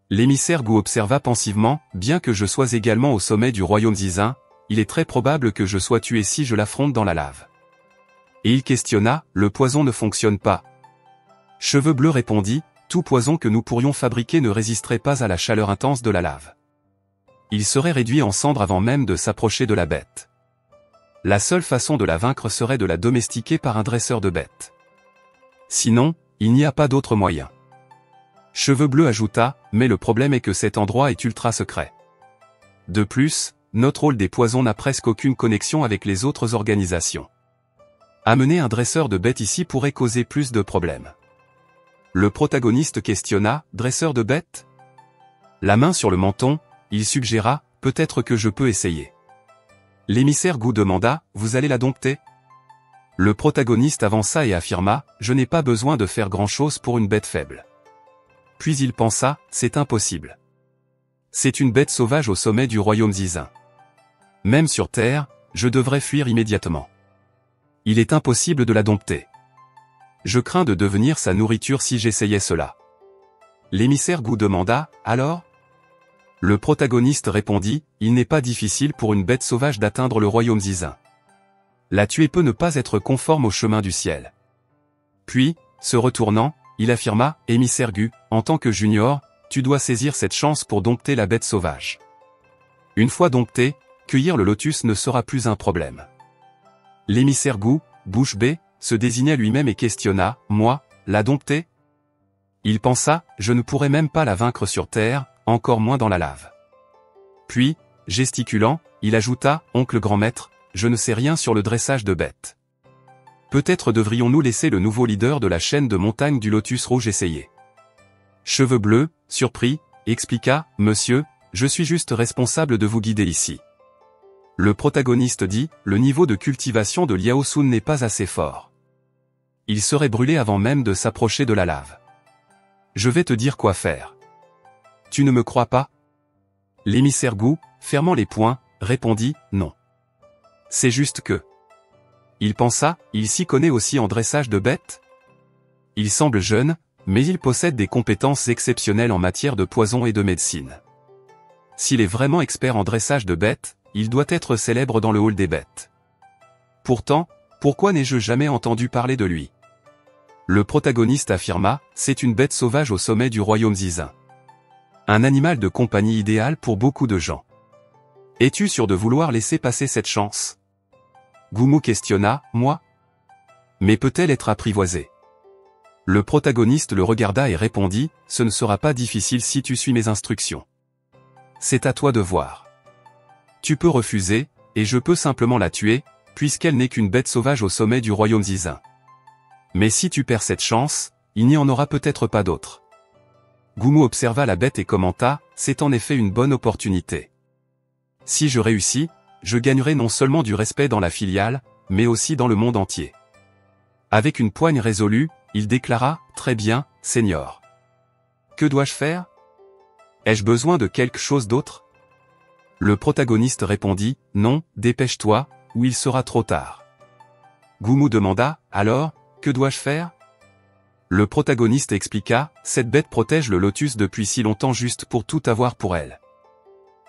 A: L'émissaire Gou observa pensivement, bien que je sois également au sommet du royaume Zizin, il est très probable que je sois tué si je l'affronte dans la lave. Et il questionna, le poison ne fonctionne pas. Cheveux Bleus répondit, tout poison que nous pourrions fabriquer ne résisterait pas à la chaleur intense de la lave. Il serait réduit en cendres avant même de s'approcher de la bête. La seule façon de la vaincre serait de la domestiquer par un dresseur de bêtes. Sinon, il n'y a pas d'autre moyen. Cheveux Bleus ajouta, mais le problème est que cet endroit est ultra secret. De plus, notre rôle des poisons n'a presque aucune connexion avec les autres organisations. Amener un dresseur de bêtes ici pourrait causer plus de problèmes. Le protagoniste questionna, dresseur de bêtes? La main sur le menton, il suggéra, peut-être que je peux essayer. L'émissaire Gou demanda, vous allez la dompter? Le protagoniste avança et affirma, je n'ai pas besoin de faire grand-chose pour une bête faible. Puis il pensa, c'est impossible. C'est une bête sauvage au sommet du royaume Zizin. Même sur Terre, je devrais fuir immédiatement. Il est impossible de la dompter. Je crains de devenir sa nourriture si j'essayais cela. L'émissaire Gou demanda, alors? Le protagoniste répondit, il n'est pas difficile pour une bête sauvage d'atteindre le royaume Zizin. La tuer peut ne pas être conforme au chemin du ciel. Puis, se retournant, il affirma, émissaire Gou, en tant que junior, tu dois saisir cette chance pour dompter la bête sauvage. Une fois domptée, cueillir le lotus ne sera plus un problème. L'émissaire Gou, bouche bée, se désigna lui-même et questionna, moi, la dompter? Il pensa, je ne pourrais même pas la vaincre sur terre, encore moins dans la lave. Puis, gesticulant, il ajouta, oncle grand maître, je ne sais rien sur le dressage de bêtes. Peut-être devrions-nous laisser le nouveau leader de la chaîne de montagne du Lotus Rouge essayer. Cheveux Bleus, surpris, expliqua, monsieur, je suis juste responsable de vous guider ici. Le protagoniste dit, le niveau de cultivation de Liao Sun n'est pas assez fort. Il serait brûlé avant même de s'approcher de la lave. Je vais te dire quoi faire. Tu ne me crois pas? L'émissaire Gou, fermant les poings, répondit, non. C'est juste que... Il pensa, il s'y connaît aussi en dressage de bêtes? Il semble jeune, mais il possède des compétences exceptionnelles en matière de poison et de médecine. S'il est vraiment expert en dressage de bêtes, il doit être célèbre dans le hall des bêtes. Pourtant, pourquoi n'ai-je jamais entendu parler de lui? Le protagoniste affirma, c'est une bête sauvage au sommet du royaume Zizin. Un animal de compagnie idéal pour beaucoup de gens. Es-tu sûr de vouloir laisser passer cette chance? Goumou questionna, moi? Mais peut-elle être apprivoisée? Le protagoniste le regarda et répondit, ce ne sera pas difficile si tu suis mes instructions. C'est à toi de voir. Tu peux refuser, et je peux simplement la tuer, puisqu'elle n'est qu'une bête sauvage au sommet du royaume Zizin. Mais si tu perds cette chance, il n'y en aura peut-être pas d'autre. Goumou observa la bête et commenta, c'est en effet une bonne opportunité. Si je réussis, je gagnerai non seulement du respect dans la filiale, mais aussi dans le monde entier. Avec une poigne résolue, il déclara, très bien, Seigneur. Que dois-je faire? Ai-je besoin de quelque chose d'autre? Le protagoniste répondit, non, dépêche-toi, ou il sera trop tard. Goumou demanda, alors, que dois-je faire? Le protagoniste expliqua, cette bête protège le lotus depuis si longtemps juste pour tout avoir pour elle.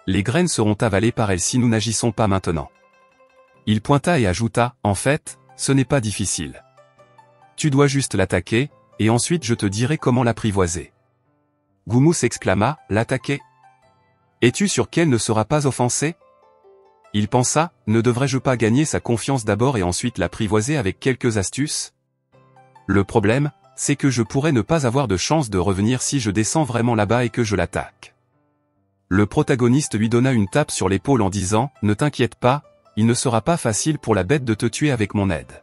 A: Les graines seront avalées par elle si nous n'agissons pas maintenant. Il pointa et ajouta, en fait, ce n'est pas difficile. Tu dois juste l'attaquer, et ensuite je te dirai comment l'apprivoiser. Goumou s'exclama, l'attaquer? Es-tu sûr qu'elle ne sera pas offensée? Il pensa, ne devrais-je pas gagner sa confiance d'abord et ensuite l'apprivoiser avec quelques astuces? Le problème, c'est que je pourrais ne pas avoir de chance de revenir si je descends vraiment là-bas et que je l'attaque. Le protagoniste lui donna une tape sur l'épaule en disant, ne t'inquiète pas, il ne sera pas facile pour la bête de te tuer avec mon aide.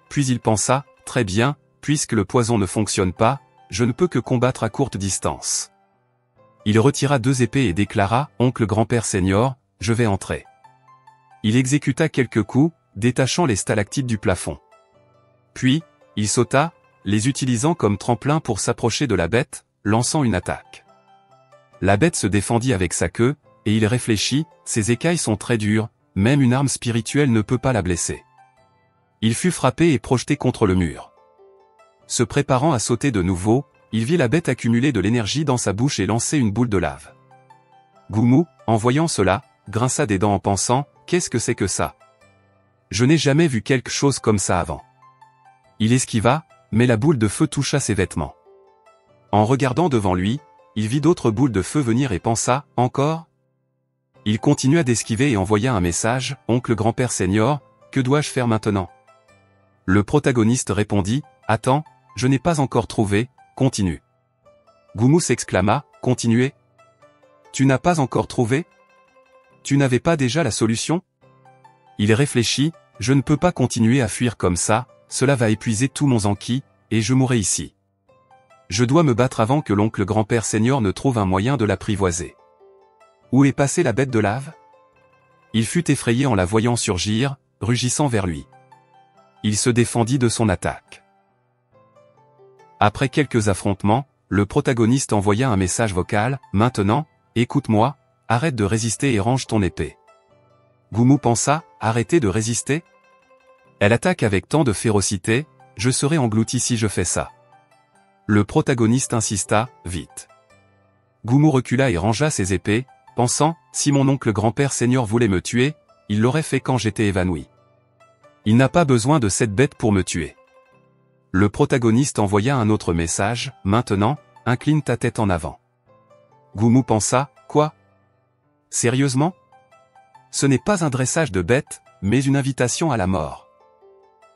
A: Puis il pensa, très bien, puisque le poison ne fonctionne pas, je ne peux que combattre à courte distance. Il retira 2 épées et déclara, oncle grand-père senior, je vais entrer. Il exécuta quelques coups, détachant les stalactites du plafond. Puis, il sauta, les utilisant comme tremplin pour s'approcher de la bête, lançant une attaque. La bête se défendit avec sa queue, et il réfléchit, ses écailles sont très dures, même une arme spirituelle ne peut pas la blesser. Il fut frappé et projeté contre le mur. Se préparant à sauter de nouveau, il vit la bête accumuler de l'énergie dans sa bouche et lancer une boule de lave. Goumou, en voyant cela, grinça des dents en pensant, qu'est-ce que c'est que ça? Je n'ai jamais vu quelque chose comme ça avant. Il esquiva, mais la boule de feu toucha ses vêtements. En regardant devant lui, il vit d'autres boules de feu venir et pensa, encore? Il continua d'esquiver et envoya un message, oncle grand-père senior, que dois-je faire maintenant? Le protagoniste répondit, attends, je n'ai pas encore trouvé, continue. Goumou s'exclama, continuez? Tu n'as pas encore trouvé? Tu n'avais pas déjà la solution? Il réfléchit, je ne peux pas continuer à fuir comme ça, cela va épuiser tout mon Zanki, et je mourrai ici. Je dois me battre avant que l'oncle grand-père senior ne trouve un moyen de l'apprivoiser. Où est passée la bête de lave? Il fut effrayé en la voyant surgir, rugissant vers lui. Il se défendit de son attaque. Après quelques affrontements, le protagoniste envoya un message vocal, maintenant, écoute-moi, arrête de résister et range ton épée. Goumou pensa, arrêter de résister? Elle attaque avec tant de férocité, je serai englouti si je fais ça. Le protagoniste insista, vite. Goumou recula et rangea ses épées, pensant, si mon oncle grand-père senior voulait me tuer, il l'aurait fait quand j'étais évanoui. Il n'a pas besoin de cette bête pour me tuer. Le protagoniste envoya un autre message, maintenant, incline ta tête en avant. Goumou pensa, quoi? Sérieusement? Ce n'est pas un dressage de bête, mais une invitation à la mort.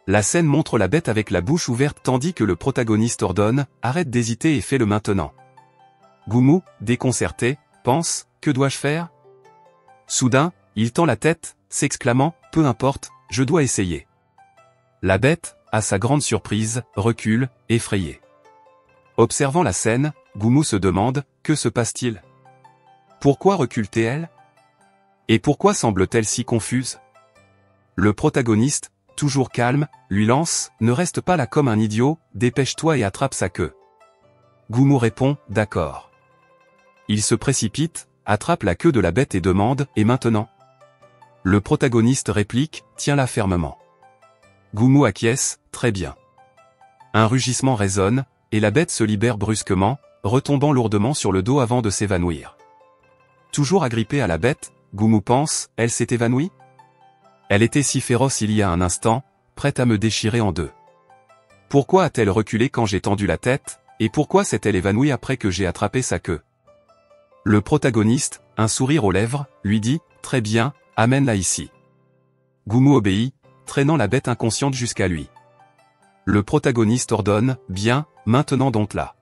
A: La scène montre la bête avec la bouche ouverte tandis que le protagoniste ordonne, arrête d'hésiter et fais-le maintenant. Goumou, déconcerté, pense, que dois-je faire? Soudain, il tend la tête, s'exclamant, peu importe, je dois essayer. La bête, à sa grande surprise, recule, effrayée. Observant la scène, Goumou se demande, que se passe-t-il? Pourquoi recule-t-elle? Et pourquoi semble-t-elle si confuse? Le protagoniste, toujours calme, lui lance, ne reste pas là comme un idiot, dépêche-toi et attrape sa queue. Goumou répond, d'accord. Il se précipite, attrape la queue de la bête et demande, et maintenant? Le protagoniste réplique, tiens-la fermement. Goumou acquiesce, très bien. Un rugissement résonne, et la bête se libère brusquement, retombant lourdement sur le dos avant de s'évanouir. Toujours agrippée à la bête, Goumou pense, elle s'est évanouie? Elle était si féroce il y a un instant, prête à me déchirer en deux. Pourquoi a-t-elle reculé quand j'ai tendu la tête, et pourquoi s'est-elle évanouie après que j'ai attrapé sa queue? Le protagoniste, un sourire aux lèvres, lui dit, très bien, amène-la ici. Goumou obéit, traînant la bête inconsciente jusqu'à lui. Le protagoniste ordonne, bien, maintenant dompte-la.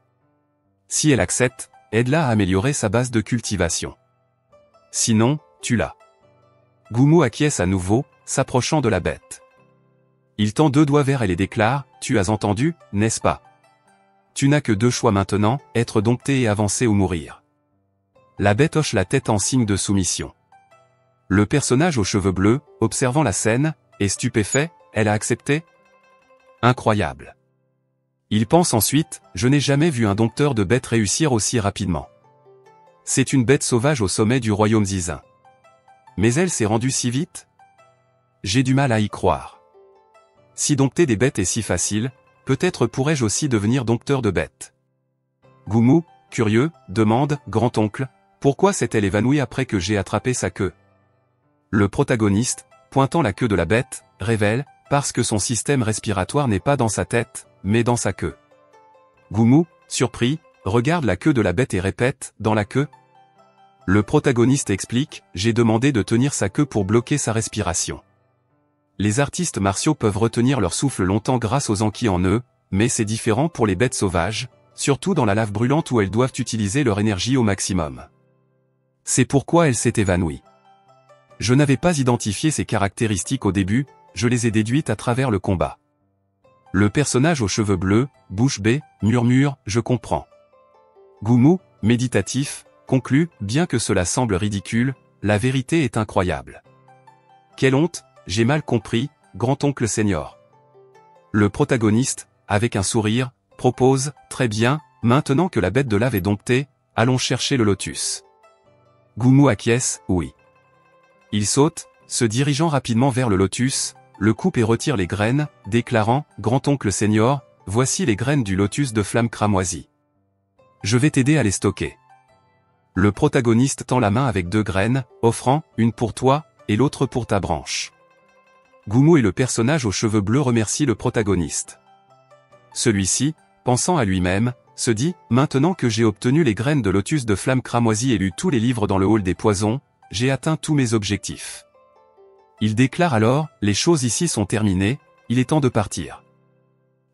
A: Si elle accepte, aide-la à améliorer sa base de cultivation. Sinon, tue-la. Goumou acquiesce à nouveau, s'approchant de la bête. Il tend 2 doigts vers elle et déclare, tu as entendu, n'est-ce pas? Tu n'as que 2 choix maintenant, être dompté et avancer ou mourir. La bête hoche la tête en signe de soumission. Le personnage aux cheveux bleus, observant la scène, est stupéfait, elle a accepté? Incroyable. Il pense ensuite, je n'ai jamais vu un dompteur de bêtes réussir aussi rapidement. C'est une bête sauvage au sommet du royaume Zizin. Mais elle s'est rendue si vite? J'ai du mal à y croire. Si dompter des bêtes est si facile, peut-être pourrais-je aussi devenir dompteur de bêtes. Goumou, curieux, demande, grand-oncle, pourquoi s'est-elle évanouie après que j'ai attrapé sa queue? Le protagoniste, pointant la queue de la bête, révèle, parce que son système respiratoire n'est pas dans sa tête, mais dans sa queue. Goumou, surpris, regarde la queue de la bête et répète, dans la queue? Le protagoniste explique, j'ai demandé de tenir sa queue pour bloquer sa respiration. Les artistes martiaux peuvent retenir leur souffle longtemps grâce aux anki en eux, mais c'est différent pour les bêtes sauvages, surtout dans la lave brûlante où elles doivent utiliser leur énergie au maximum. C'est pourquoi elle s'est évanouie. Je n'avais pas identifié ces caractéristiques au début, je les ai déduites à travers le combat. Le personnage aux cheveux bleus, bouche bée, murmure, je comprends. Gumu, méditatif, conclut, bien que cela semble ridicule, la vérité est incroyable. Quelle honte, j'ai mal compris, grand-oncle senior. Le protagoniste, avec un sourire, propose, très bien, maintenant que la bête de lave est domptée, allons chercher le lotus. Gumu acquiesce, oui. Il saute, se dirigeant rapidement vers le lotus, le coupe et retire les graines, déclarant, grand-oncle senior, voici les graines du lotus de flamme cramoisie. Je vais t'aider à les stocker. Le protagoniste tend la main avec 2 graines, offrant, une pour toi, et l'autre pour ta branche. Gumu et le personnage aux cheveux bleus remercient le protagoniste. Celui-ci, pensant à lui-même, se dit, maintenant que j'ai obtenu les graines de lotus de flamme cramoisie et lu tous les livres dans le hall des poisons, j'ai atteint tous mes objectifs. Il déclare alors, les choses ici sont terminées, il est temps de partir.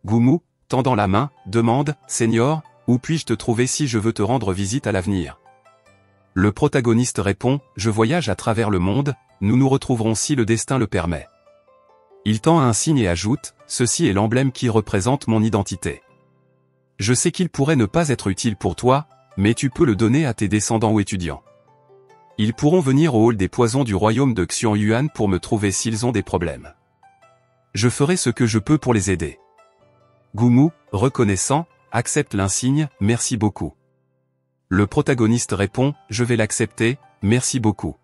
A: Gumu, tendant la main, demande, Seigneur, où puis-je te trouver si je veux te rendre visite à l'avenir? Le protagoniste répond, je voyage à travers le monde, nous nous retrouverons si le destin le permet. Il tend un signe et ajoute, ceci est l'emblème qui représente mon identité. Je sais qu'il pourrait ne pas être utile pour toi, mais tu peux le donner à tes descendants ou étudiants. Ils pourront venir au hall des poisons du royaume de Xianyuan pour me trouver s'ils ont des problèmes. Je ferai ce que je peux pour les aider. Gumu, reconnaissant, accepte l'insigne, merci beaucoup. Le protagoniste répond, je vais l'accepter, merci beaucoup.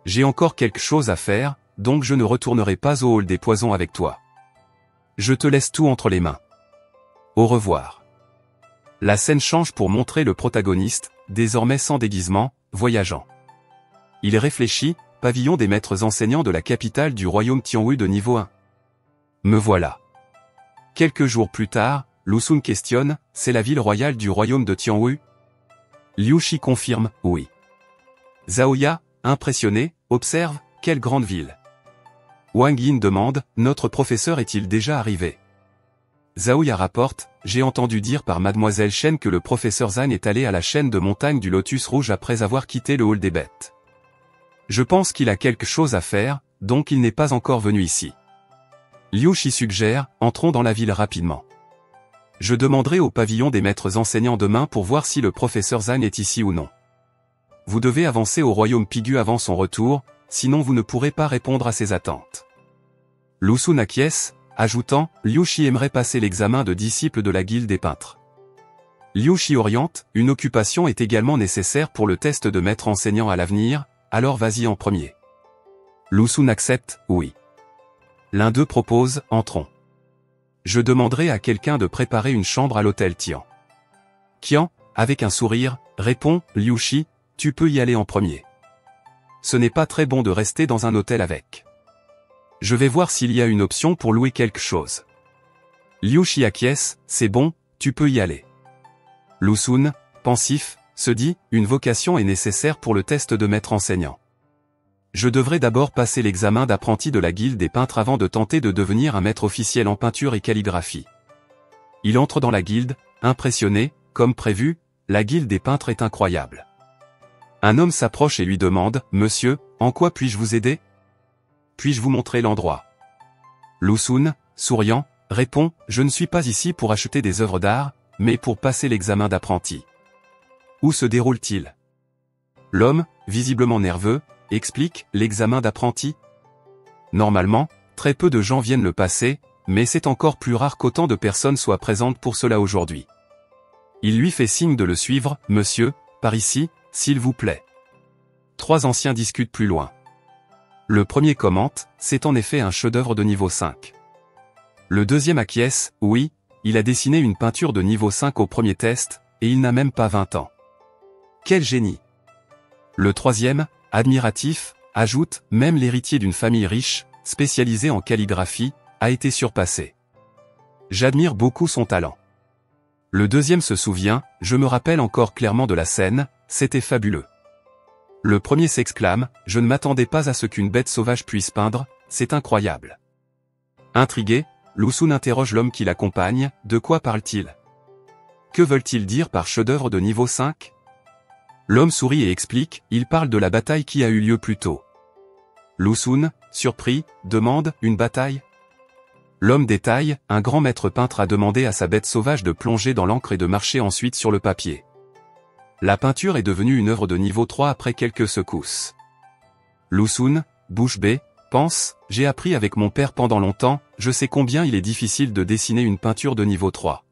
A: J'ai encore quelque chose à faire, donc je ne retournerai pas au hall des poisons avec toi. Je te laisse tout entre les mains. Au revoir. La scène change pour montrer le protagoniste, désormais sans déguisement, voyageant. Il réfléchit, pavillon des maîtres enseignants de la capitale du royaume Tianwu de niveau 1. Me voilà. Quelques jours plus tard, Lu Xun questionne, c'est la ville royale du royaume de Tianwu? Liu Shi confirme, oui. Zaoya, impressionné, observe, quelle grande ville. Wang Yin demande, notre professeur est-il déjà arrivé? Zaoya rapporte, j'ai entendu dire par mademoiselle Shen que le professeur Zhan est allé à la chaîne de montagne du Lotus Rouge après avoir quitté le hall des bêtes. Je pense qu'il a quelque chose à faire, donc il n'est pas encore venu ici. Liu Shi suggère, entrons dans la ville rapidement. Je demanderai au pavillon des maîtres enseignants demain pour voir si le professeur Zhan est ici ou non. Vous devez avancer au royaume Pigu avant son retour, sinon vous ne pourrez pas répondre à ses attentes. Lu Xun acquiesce, ajoutant, Liu Shi aimerait passer l'examen de disciple de la guilde des peintres. Liu Shi oriente, une occupation est également nécessaire pour le test de maître enseignant à l'avenir, alors vas-y en premier. Lu Xun accepte, oui. L'un d'eux propose, entrons. Je demanderai à quelqu'un de préparer une chambre à l'hôtel Tian. Qian, avec un sourire, répond, Liu Shi, tu peux y aller en premier. Ce n'est pas très bon de rester dans un hôtel avec. Je vais voir s'il y a une option pour louer quelque chose. Liu Shi acquiesce, c'est bon, tu peux y aller. Lu Xun, pensif, se dit, une vocation est nécessaire pour le test de maître enseignant. Je devrais d'abord passer l'examen d'apprenti de la guilde des peintres avant de tenter de devenir un maître officiel en peinture et calligraphie. Il entre dans la guilde, impressionné, comme prévu, la guilde des peintres est incroyable. Un homme s'approche et lui demande, Monsieur, en quoi puis-je vous aider? Puis-je vous montrer l'endroit? Lu Xun, souriant, répond, je ne suis pas ici pour acheter des œuvres d'art, mais pour passer l'examen d'apprenti. Où se déroule-t-il? L'homme, visiblement nerveux, explique, l'examen d'apprenti? Normalement, très peu de gens viennent le passer, mais c'est encore plus rare qu'autant de personnes soient présentes pour cela aujourd'hui. Il lui fait signe de le suivre, monsieur, par ici, s'il vous plaît. 3 anciens discutent plus loin. Le premier commente, c'est en effet un chef-d'œuvre de niveau 5. Le deuxième acquiesce, oui, il a dessiné une peinture de niveau 5 au premier test, et il n'a même pas 20 ans. Quel génie! Le troisième, admiratif, ajoute, même l'héritier d'une famille riche, spécialisée en calligraphie, a été surpassé. J'admire beaucoup son talent. Le deuxième se souvient, je me rappelle encore clairement de la scène, c'était fabuleux. Le premier s'exclame, je ne m'attendais pas à ce qu'une bête sauvage puisse peindre, c'est incroyable. Intrigué, Lu Xun interroge l'homme qui l'accompagne, de quoi parle-t-il? Que veulent-ils dire par chef-d'œuvre de niveau 5? L'homme sourit et explique, il parle de la bataille qui a eu lieu plus tôt. Lu Xun, surpris, demande, une bataille? L'homme détaille, un grand maître peintre a demandé à sa bête sauvage de plonger dans l'encre et de marcher ensuite sur le papier. La peinture est devenue une œuvre de niveau 3 après quelques secousses. Lu Xun, bouche bée, pense, j'ai appris avec mon père pendant longtemps, je sais combien il est difficile de dessiner une peinture de niveau 3.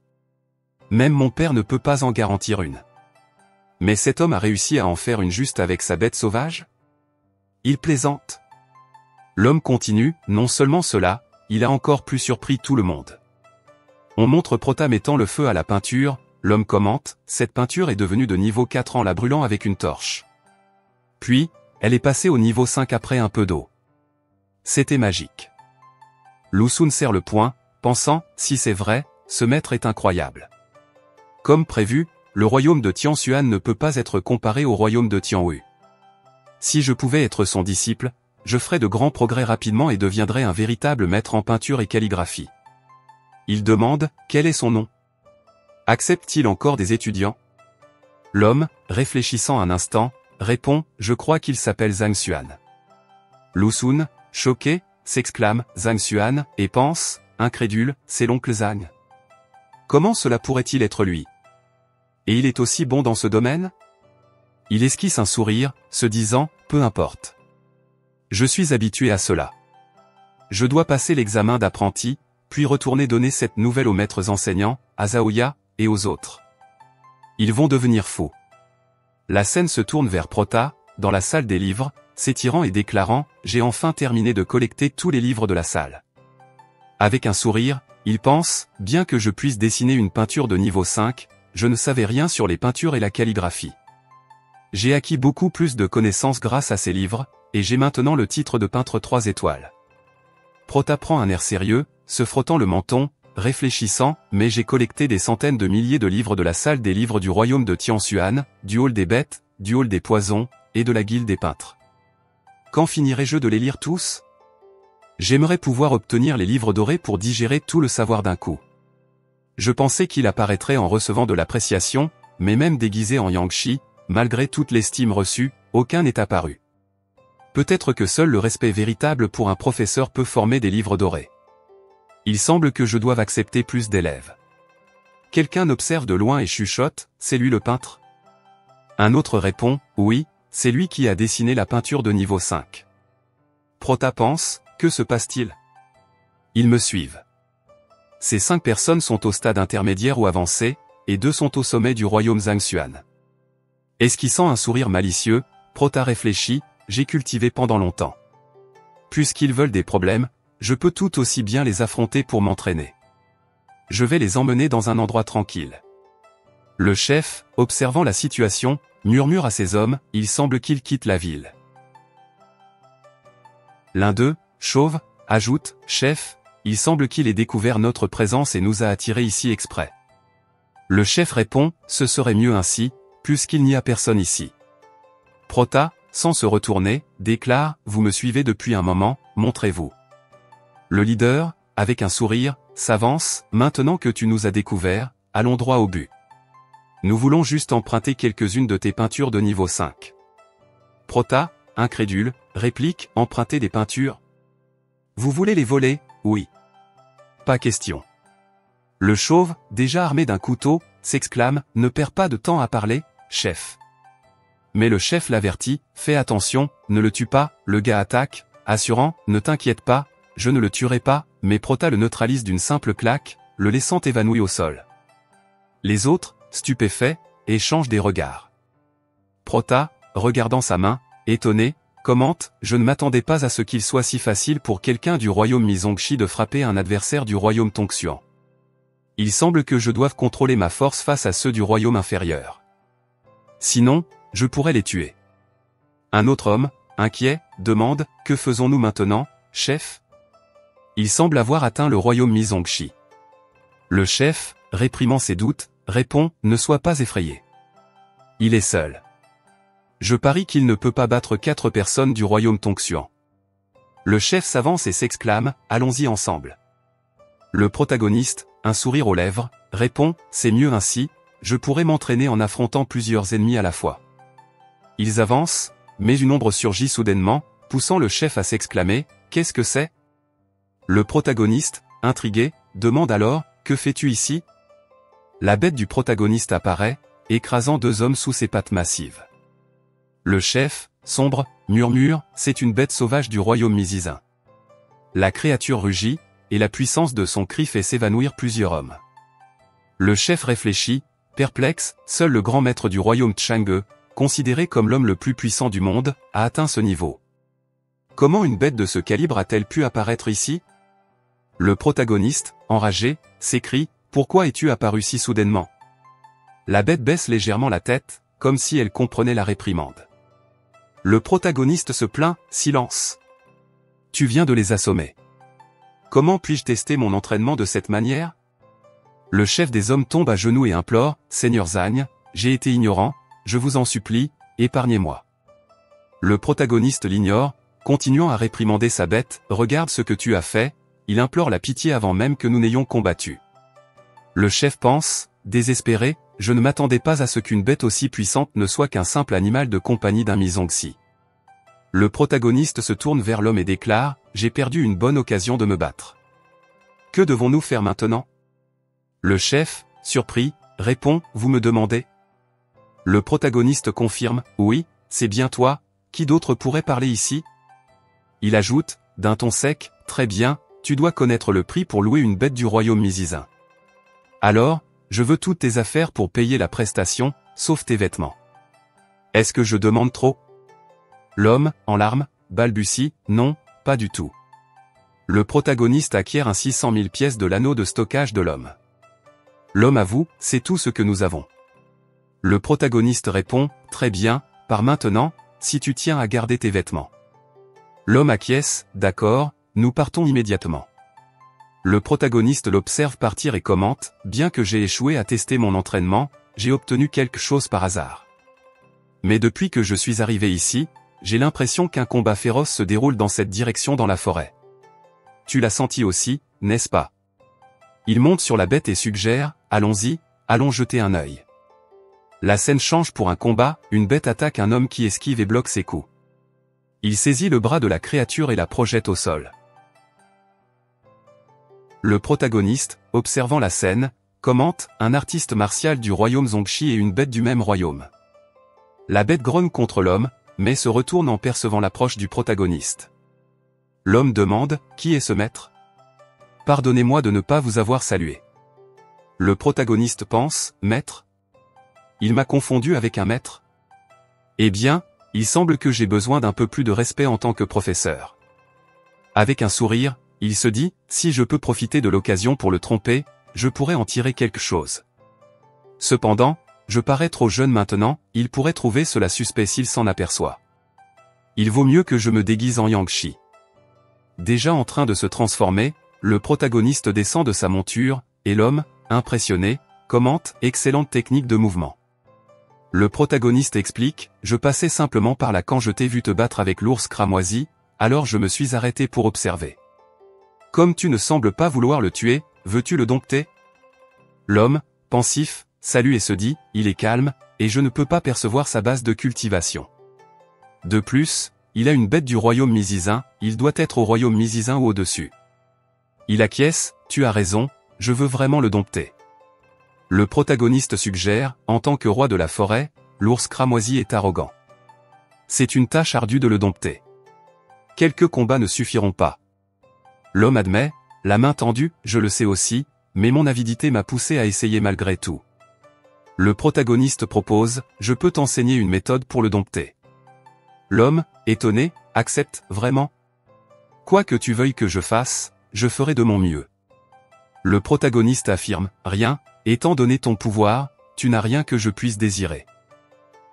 A: Même mon père ne peut pas en garantir une. Mais cet homme a réussi à en faire une juste avec sa bête sauvage? Il plaisante. L'homme continue, non seulement cela, il a encore plus surpris tout le monde. On montre Prota mettant le feu à la peinture, l'homme commente, cette peinture est devenue de niveau 4 en la brûlant avec une torche. Puis, elle est passée au niveau 5 après un peu d'eau. C'était magique. Lu Xun serre le poing, pensant, si c'est vrai, ce maître est incroyable. Comme prévu, le royaume de Tianxuan ne peut pas être comparé au royaume de Tianwu. Si je pouvais être son disciple, je ferais de grands progrès rapidement et deviendrais un véritable maître en peinture et calligraphie. Il demande, quel est son nom? Accepte-t-il encore des étudiants? L'homme, réfléchissant un instant, répond, je crois qu'il s'appelle Zhang Xuan. Lu Xun, choqué, s'exclame, Zhang Xuan, et pense, incrédule, c'est l'oncle Zhang. Comment cela pourrait-il être lui? Et il est aussi bon dans ce domaine? Il esquisse un sourire, se disant, peu importe. Je suis habitué à cela. Je dois passer l'examen d'apprenti, puis retourner donner cette nouvelle aux maîtres enseignants, à Zaoya, et aux autres. Ils vont devenir fous. La scène se tourne vers Prota, dans la salle des livres, s'étirant et déclarant, j'ai enfin terminé de collecter tous les livres de la salle. Avec un sourire, il pense, bien que je puisse dessiner une peinture de niveau 5, je ne savais rien sur les peintures et la calligraphie. J'ai acquis beaucoup plus de connaissances grâce à ces livres, et j'ai maintenant le titre de peintre 3 étoiles. Prota prend un air sérieux, se frottant le menton, réfléchissant, mais j'ai collecté des centaines de milliers de livres de la salle des livres du royaume de Tianxuan, du hall des bêtes, du hall des poisons, et de la guilde des peintres. Quand finirai-je de les lire tous? J'aimerais pouvoir obtenir les livres dorés pour digérer tout le savoir d'un coup. Je pensais qu'il apparaîtrait en recevant de l'appréciation, mais même déguisé en Yangshi, malgré toute l'estime reçue, aucun n'est apparu. Peut-être que seul le respect véritable pour un professeur peut former des livres dorés. Il semble que je doive accepter plus d'élèves. Quelqu'un observe de loin et chuchote, c'est lui le peintre? Un autre répond, oui, c'est lui qui a dessiné la peinture de niveau 5. Prota pense, que se passe-t-il? Ils me suivent. Ces 5 personnes sont au stade intermédiaire ou avancé, et 2 sont au sommet du royaume Zhang Xuan. Esquissant un sourire malicieux, Prota réfléchit, j'ai cultivé pendant longtemps. Puisqu'ils veulent des problèmes, je peux tout aussi bien les affronter pour m'entraîner. Je vais les emmener dans un endroit tranquille. Le chef, observant la situation, murmure à ses hommes, il semble qu'ils quittent la ville. L'un d'eux, Chauve, ajoute, chef, il semble qu'il ait découvert notre présence et nous a attirés ici exprès. Le chef répond, ce serait mieux ainsi, puisqu'il n'y a personne ici. Prota, sans se retourner, déclare, vous me suivez depuis un moment, montrez-vous. Le leader, avec un sourire, s'avance, maintenant que tu nous as découvert, allons droit au but. Nous voulons juste emprunter quelques-unes de tes peintures de niveau 5. Prota, incrédule, réplique, emprunter des peintures? Vous voulez les voler? Oui. Pas question. Le chauve, déjà armé d'un couteau, s'exclame, ne perds pas de temps à parler, chef. Mais le chef l'avertit, fais attention, ne le tue pas, le gars attaque, assurant, ne t'inquiète pas, je ne le tuerai pas, mais Prota le neutralise d'une simple claque, le laissant évanoui au sol. Les autres, stupéfaits, échangent des regards. Prota, regardant sa main, étonné, commente, je ne m'attendais pas à ce qu'il soit si facile pour quelqu'un du royaume Mizongshi de frapper un adversaire du royaume Tongxuan. Il semble que je doive contrôler ma force face à ceux du royaume inférieur. Sinon, je pourrais les tuer. Un autre homme, inquiet, demande, que faisons-nous maintenant, chef? Il semble avoir atteint le royaume Mizongshi. Le chef, réprimant ses doutes, répond, ne sois pas effrayé. Il est seul. Je parie qu'il ne peut pas battre 4 personnes du royaume Tongxuan. Le chef s'avance et s'exclame, allons-y ensemble. Le protagoniste, un sourire aux lèvres, répond, c'est mieux ainsi, je pourrais m'entraîner en affrontant plusieurs ennemis à la fois. Ils avancent, mais une ombre surgit soudainement, poussant le chef à s'exclamer, qu'est-ce que c'est? Le protagoniste, intrigué, demande alors, que fais-tu ici? La bête du protagoniste apparaît, écrasant 2 hommes sous ses pattes massives. Le chef, sombre, murmure, c'est une bête sauvage du royaume Mizizin. La créature rugit, et la puissance de son cri fait s'évanouir plusieurs hommes. Le chef réfléchit, perplexe, seul le grand maître du royaume Chang'e, considéré comme l'homme le plus puissant du monde, a atteint ce niveau. Comment une bête de ce calibre a-t-elle pu apparaître ici? Le protagoniste, enragé, s'écrie, pourquoi es-tu apparu si soudainement? La bête baisse légèrement la tête, comme si elle comprenait la réprimande. Le protagoniste se plaint, silence. Tu viens de les assommer. Comment puis-je tester mon entraînement de cette manière? Le chef des hommes tombe à genoux et implore, Seigneur Zagne, j'ai été ignorant, je vous en supplie, épargnez-moi. Le protagoniste l'ignore, continuant à réprimander sa bête, regarde ce que tu as fait, il implore la pitié avant même que nous n'ayons combattu. Le chef pense, désespéré, je ne m'attendais pas à ce qu'une bête aussi puissante ne soit qu'un simple animal de compagnie d'un Mizongxi. Le protagoniste se tourne vers l'homme et déclare, j'ai perdu une bonne occasion de me battre. Que devons-nous faire maintenant? Le chef, surpris, répond, vous me demandez? Le protagoniste confirme, oui, c'est bien toi, qui d'autre pourrait parler ici? Il ajoute, d'un ton sec, très bien, tu dois connaître le prix pour louer une bête du royaume Mizizin. Alors, je veux toutes tes affaires pour payer la prestation, sauf tes vêtements. Est-ce que je demande trop? L'homme, en larmes, balbutie, non, pas du tout. Le protagoniste acquiert ainsi 100 000 pièces de l'anneau de stockage de l'homme. L'homme avoue, c'est tout ce que nous avons. Le protagoniste répond, très bien, par maintenant, si tu tiens à garder tes vêtements. L'homme acquiesce, d'accord, nous partons immédiatement. Le protagoniste l'observe partir et commente, bien que j'ai échoué à tester mon entraînement, j'ai obtenu quelque chose par hasard. Mais depuis que je suis arrivé ici, j'ai l'impression qu'un combat féroce se déroule dans cette direction dans la forêt. Tu l'as senti aussi, n'est-ce pas? Il monte sur la bête et suggère, allons-y, allons jeter un œil. La scène change pour un combat, une bête attaque un homme qui esquive et bloque ses coups. Il saisit le bras de la créature et la projette au sol. Le protagoniste, observant la scène, commente, un artiste martial du royaume Zongxi et une bête du même royaume. La bête grogne contre l'homme, mais se retourne en percevant l'approche du protagoniste. L'homme demande, qui est ce maître? Pardonnez-moi de ne pas vous avoir salué. Le protagoniste pense, maître? Il m'a confondu avec un maître? Eh bien, il semble que j'ai besoin d'un peu plus de respect en tant que professeur. Avec un sourire, il se dit, si je peux profiter de l'occasion pour le tromper, je pourrais en tirer quelque chose. Cependant, je parais trop jeune maintenant, il pourrait trouver cela suspect s'il s'en aperçoit. Il vaut mieux que je me déguise en Yangshi. Déjà en train de se transformer, le protagoniste descend de sa monture, et l'homme, impressionné, commente, excellente technique de mouvement. Le protagoniste explique, je passais simplement par là quand je t'ai vu te battre avec l'ours cramoisi, alors je me suis arrêté pour observer. Comme tu ne sembles pas vouloir le tuer, veux-tu le dompter? L'homme, pensif, salue et se dit, il est calme, et je ne peux pas percevoir sa base de cultivation. De plus, il a une bête du royaume Mizizin, il doit être au royaume Mizizin ou au-dessus. Il acquiesce, tu as raison, je veux vraiment le dompter. Le protagoniste suggère, en tant que roi de la forêt, l'ours cramoisi est arrogant. C'est une tâche ardue de le dompter. Quelques combats ne suffiront pas. L'homme admet, la main tendue, je le sais aussi, mais mon avidité m'a poussé à essayer malgré tout. Le protagoniste propose, je peux t'enseigner une méthode pour le dompter. L'homme, étonné, accepte, vraiment? Quoi que tu veuilles que je fasse, je ferai de mon mieux. Le protagoniste affirme, rien, étant donné ton pouvoir, tu n'as rien que je puisse désirer.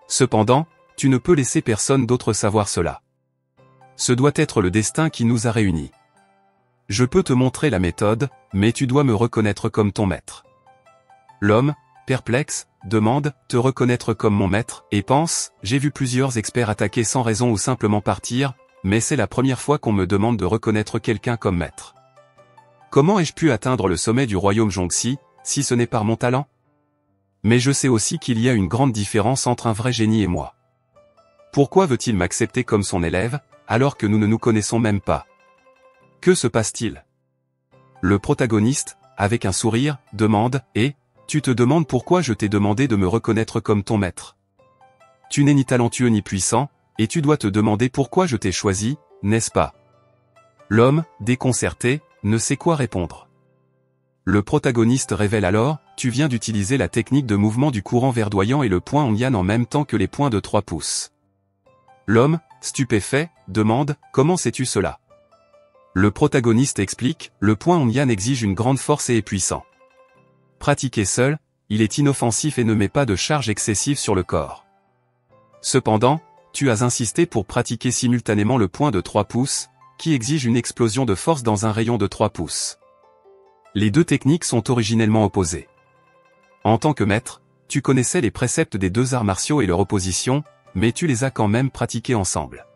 A: Cependant, tu ne peux laisser personne d'autre savoir cela. Ce doit être le destin qui nous a réunis. Je peux te montrer la méthode, mais tu dois me reconnaître comme ton maître. L'homme, perplexe, demande, te reconnaître comme mon maître, et pense, j'ai vu plusieurs experts attaquer sans raison ou simplement partir, mais c'est la première fois qu'on me demande de reconnaître quelqu'un comme maître. Comment ai-je pu atteindre le sommet du royaume Zhongxi, si ce n'est par mon talent? Mais je sais aussi qu'il y a une grande différence entre un vrai génie et moi. Pourquoi veut-il m'accepter comme son élève, alors que nous ne nous connaissons même pas? Que se passe-t-il? Le protagoniste, avec un sourire, demande, et tu te demandes pourquoi je t'ai demandé de me reconnaître comme ton maître. Tu n'es ni talentueux ni puissant, et tu dois te demander pourquoi je t'ai choisi, n'est-ce pas? L'homme, déconcerté, ne sait quoi répondre. Le protagoniste révèle alors, tu viens d'utiliser la technique de mouvement du courant verdoyant et le point Hongyan en même temps que les points de 3 pouces. L'homme, stupéfait, demande, comment sais-tu cela? Le protagoniste explique, le point Hongyan exige une grande force et est puissant. Pratiqué seul, il est inoffensif et ne met pas de charge excessive sur le corps. Cependant, tu as insisté pour pratiquer simultanément le point de 3 pouces, qui exige une explosion de force dans un rayon de 3 pouces. Les deux techniques sont originellement opposées. En tant que maître, tu connaissais les préceptes des deux arts martiaux et leur opposition, mais tu les as quand même pratiqués ensemble.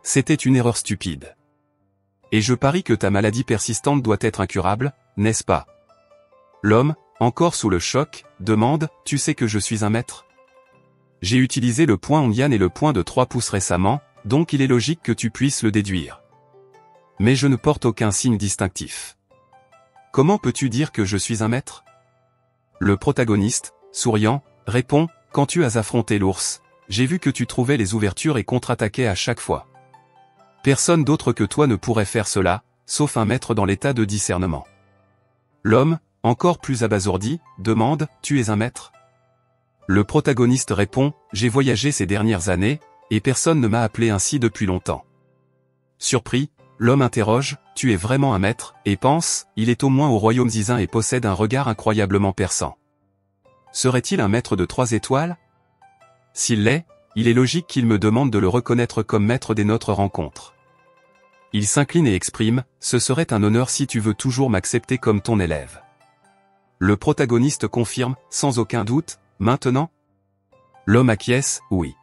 A: C'était une erreur stupide. Et je parie que ta maladie persistante doit être incurable, n'est-ce pas? L'homme, encore sous le choc, demande, tu sais que je suis un maître? J'ai utilisé le point Hongyan et le point de 3 pouces récemment, donc il est logique que tu puisses le déduire. Mais je ne porte aucun signe distinctif. Comment peux-tu dire que je suis un maître? Le protagoniste, souriant, répond, quand tu as affronté l'ours, j'ai vu que tu trouvais les ouvertures et contre-attaquais à chaque fois. Personne d'autre que toi ne pourrait faire cela, sauf un maître dans l'état de discernement. L'homme, encore plus abasourdi, demande, tu es un maître? Le protagoniste répond, j'ai voyagé ces dernières années, et personne ne m'a appelé ainsi depuis longtemps. Surpris, l'homme interroge, tu es vraiment un maître, et pense, il est au moins au royaume Zizin et possède un regard incroyablement perçant. Serait-il un maître de 3 étoiles? S'il l'est, il est logique qu'il me demande de le reconnaître comme maître dès notre rencontre. Il s'incline et exprime, ce serait un honneur si tu veux toujours m'accepter comme ton élève. Le protagoniste confirme, sans aucun doute, maintenant? L'homme acquiesce, oui.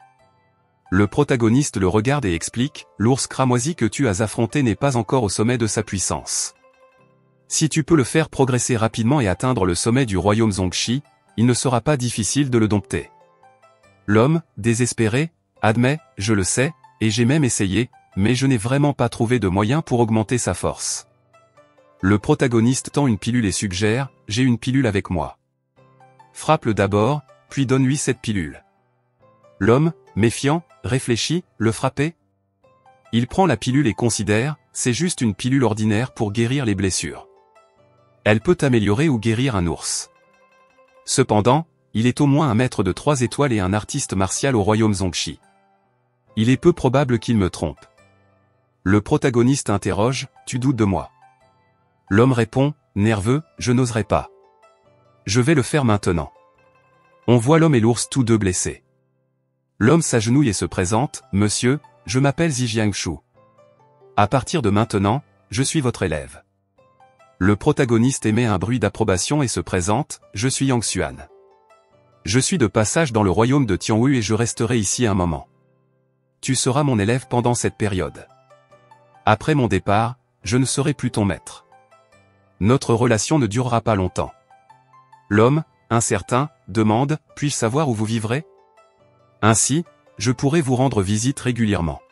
A: Le protagoniste le regarde et explique, l'ours cramoisi que tu as affronté n'est pas encore au sommet de sa puissance. Si tu peux le faire progresser rapidement et atteindre le sommet du royaume Zhongxi, il ne sera pas difficile de le dompter. L'homme, désespéré, admet, je le sais, et j'ai même essayé, mais je n'ai vraiment pas trouvé de moyen pour augmenter sa force. Le protagoniste tend une pilule et suggère, j'ai une pilule avec moi. Frappe-le d'abord, puis donne-lui cette pilule. L'homme, méfiant, réfléchit, le frapper? Il prend la pilule et considère, c'est juste une pilule ordinaire pour guérir les blessures. Elle peut améliorer ou guérir un ours. Cependant, il est au moins un maître de 3 étoiles et un artiste martial au royaume Zhongxi. Il est peu probable qu'il me trompe. Le protagoniste interroge, tu doutes de moi? L'homme répond, nerveux, je n'oserais pas. Je vais le faire maintenant. On voit l'homme et l'ours tous deux blessés. L'homme s'agenouille et se présente, monsieur, je m'appelle Zi Jiangshu. À partir de maintenant, je suis votre élève. Le protagoniste émet un bruit d'approbation et se présente, je suis Yang Xuan. Je suis de passage dans le royaume de Tianwu et je resterai ici un moment. Tu seras mon élève pendant cette période. Après mon départ, je ne serai plus ton maître. Notre relation ne durera pas longtemps. L'homme, incertain, demande, puis-je savoir où vous vivrez? Ainsi, je pourrai vous rendre visite régulièrement.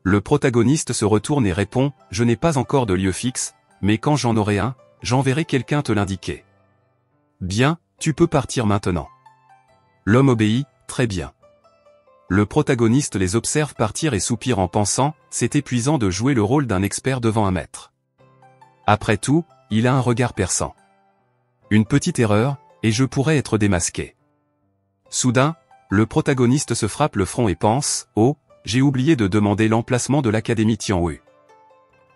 A: Le protagoniste se retourne et répond, je n'ai pas encore de lieu fixe, mais quand j'en aurai un, j'enverrai quelqu'un te l'indiquer. Bien, tu peux partir maintenant. L'homme obéit, très bien. Le protagoniste les observe partir et soupire en pensant, c'est épuisant de jouer le rôle d'un expert devant un maître. Après tout, il a un regard perçant. Une petite erreur, et je pourrais être démasqué. Soudain, le protagoniste se frappe le front et pense, oh, j'ai oublié de demander l'emplacement de l'académie Tianwu.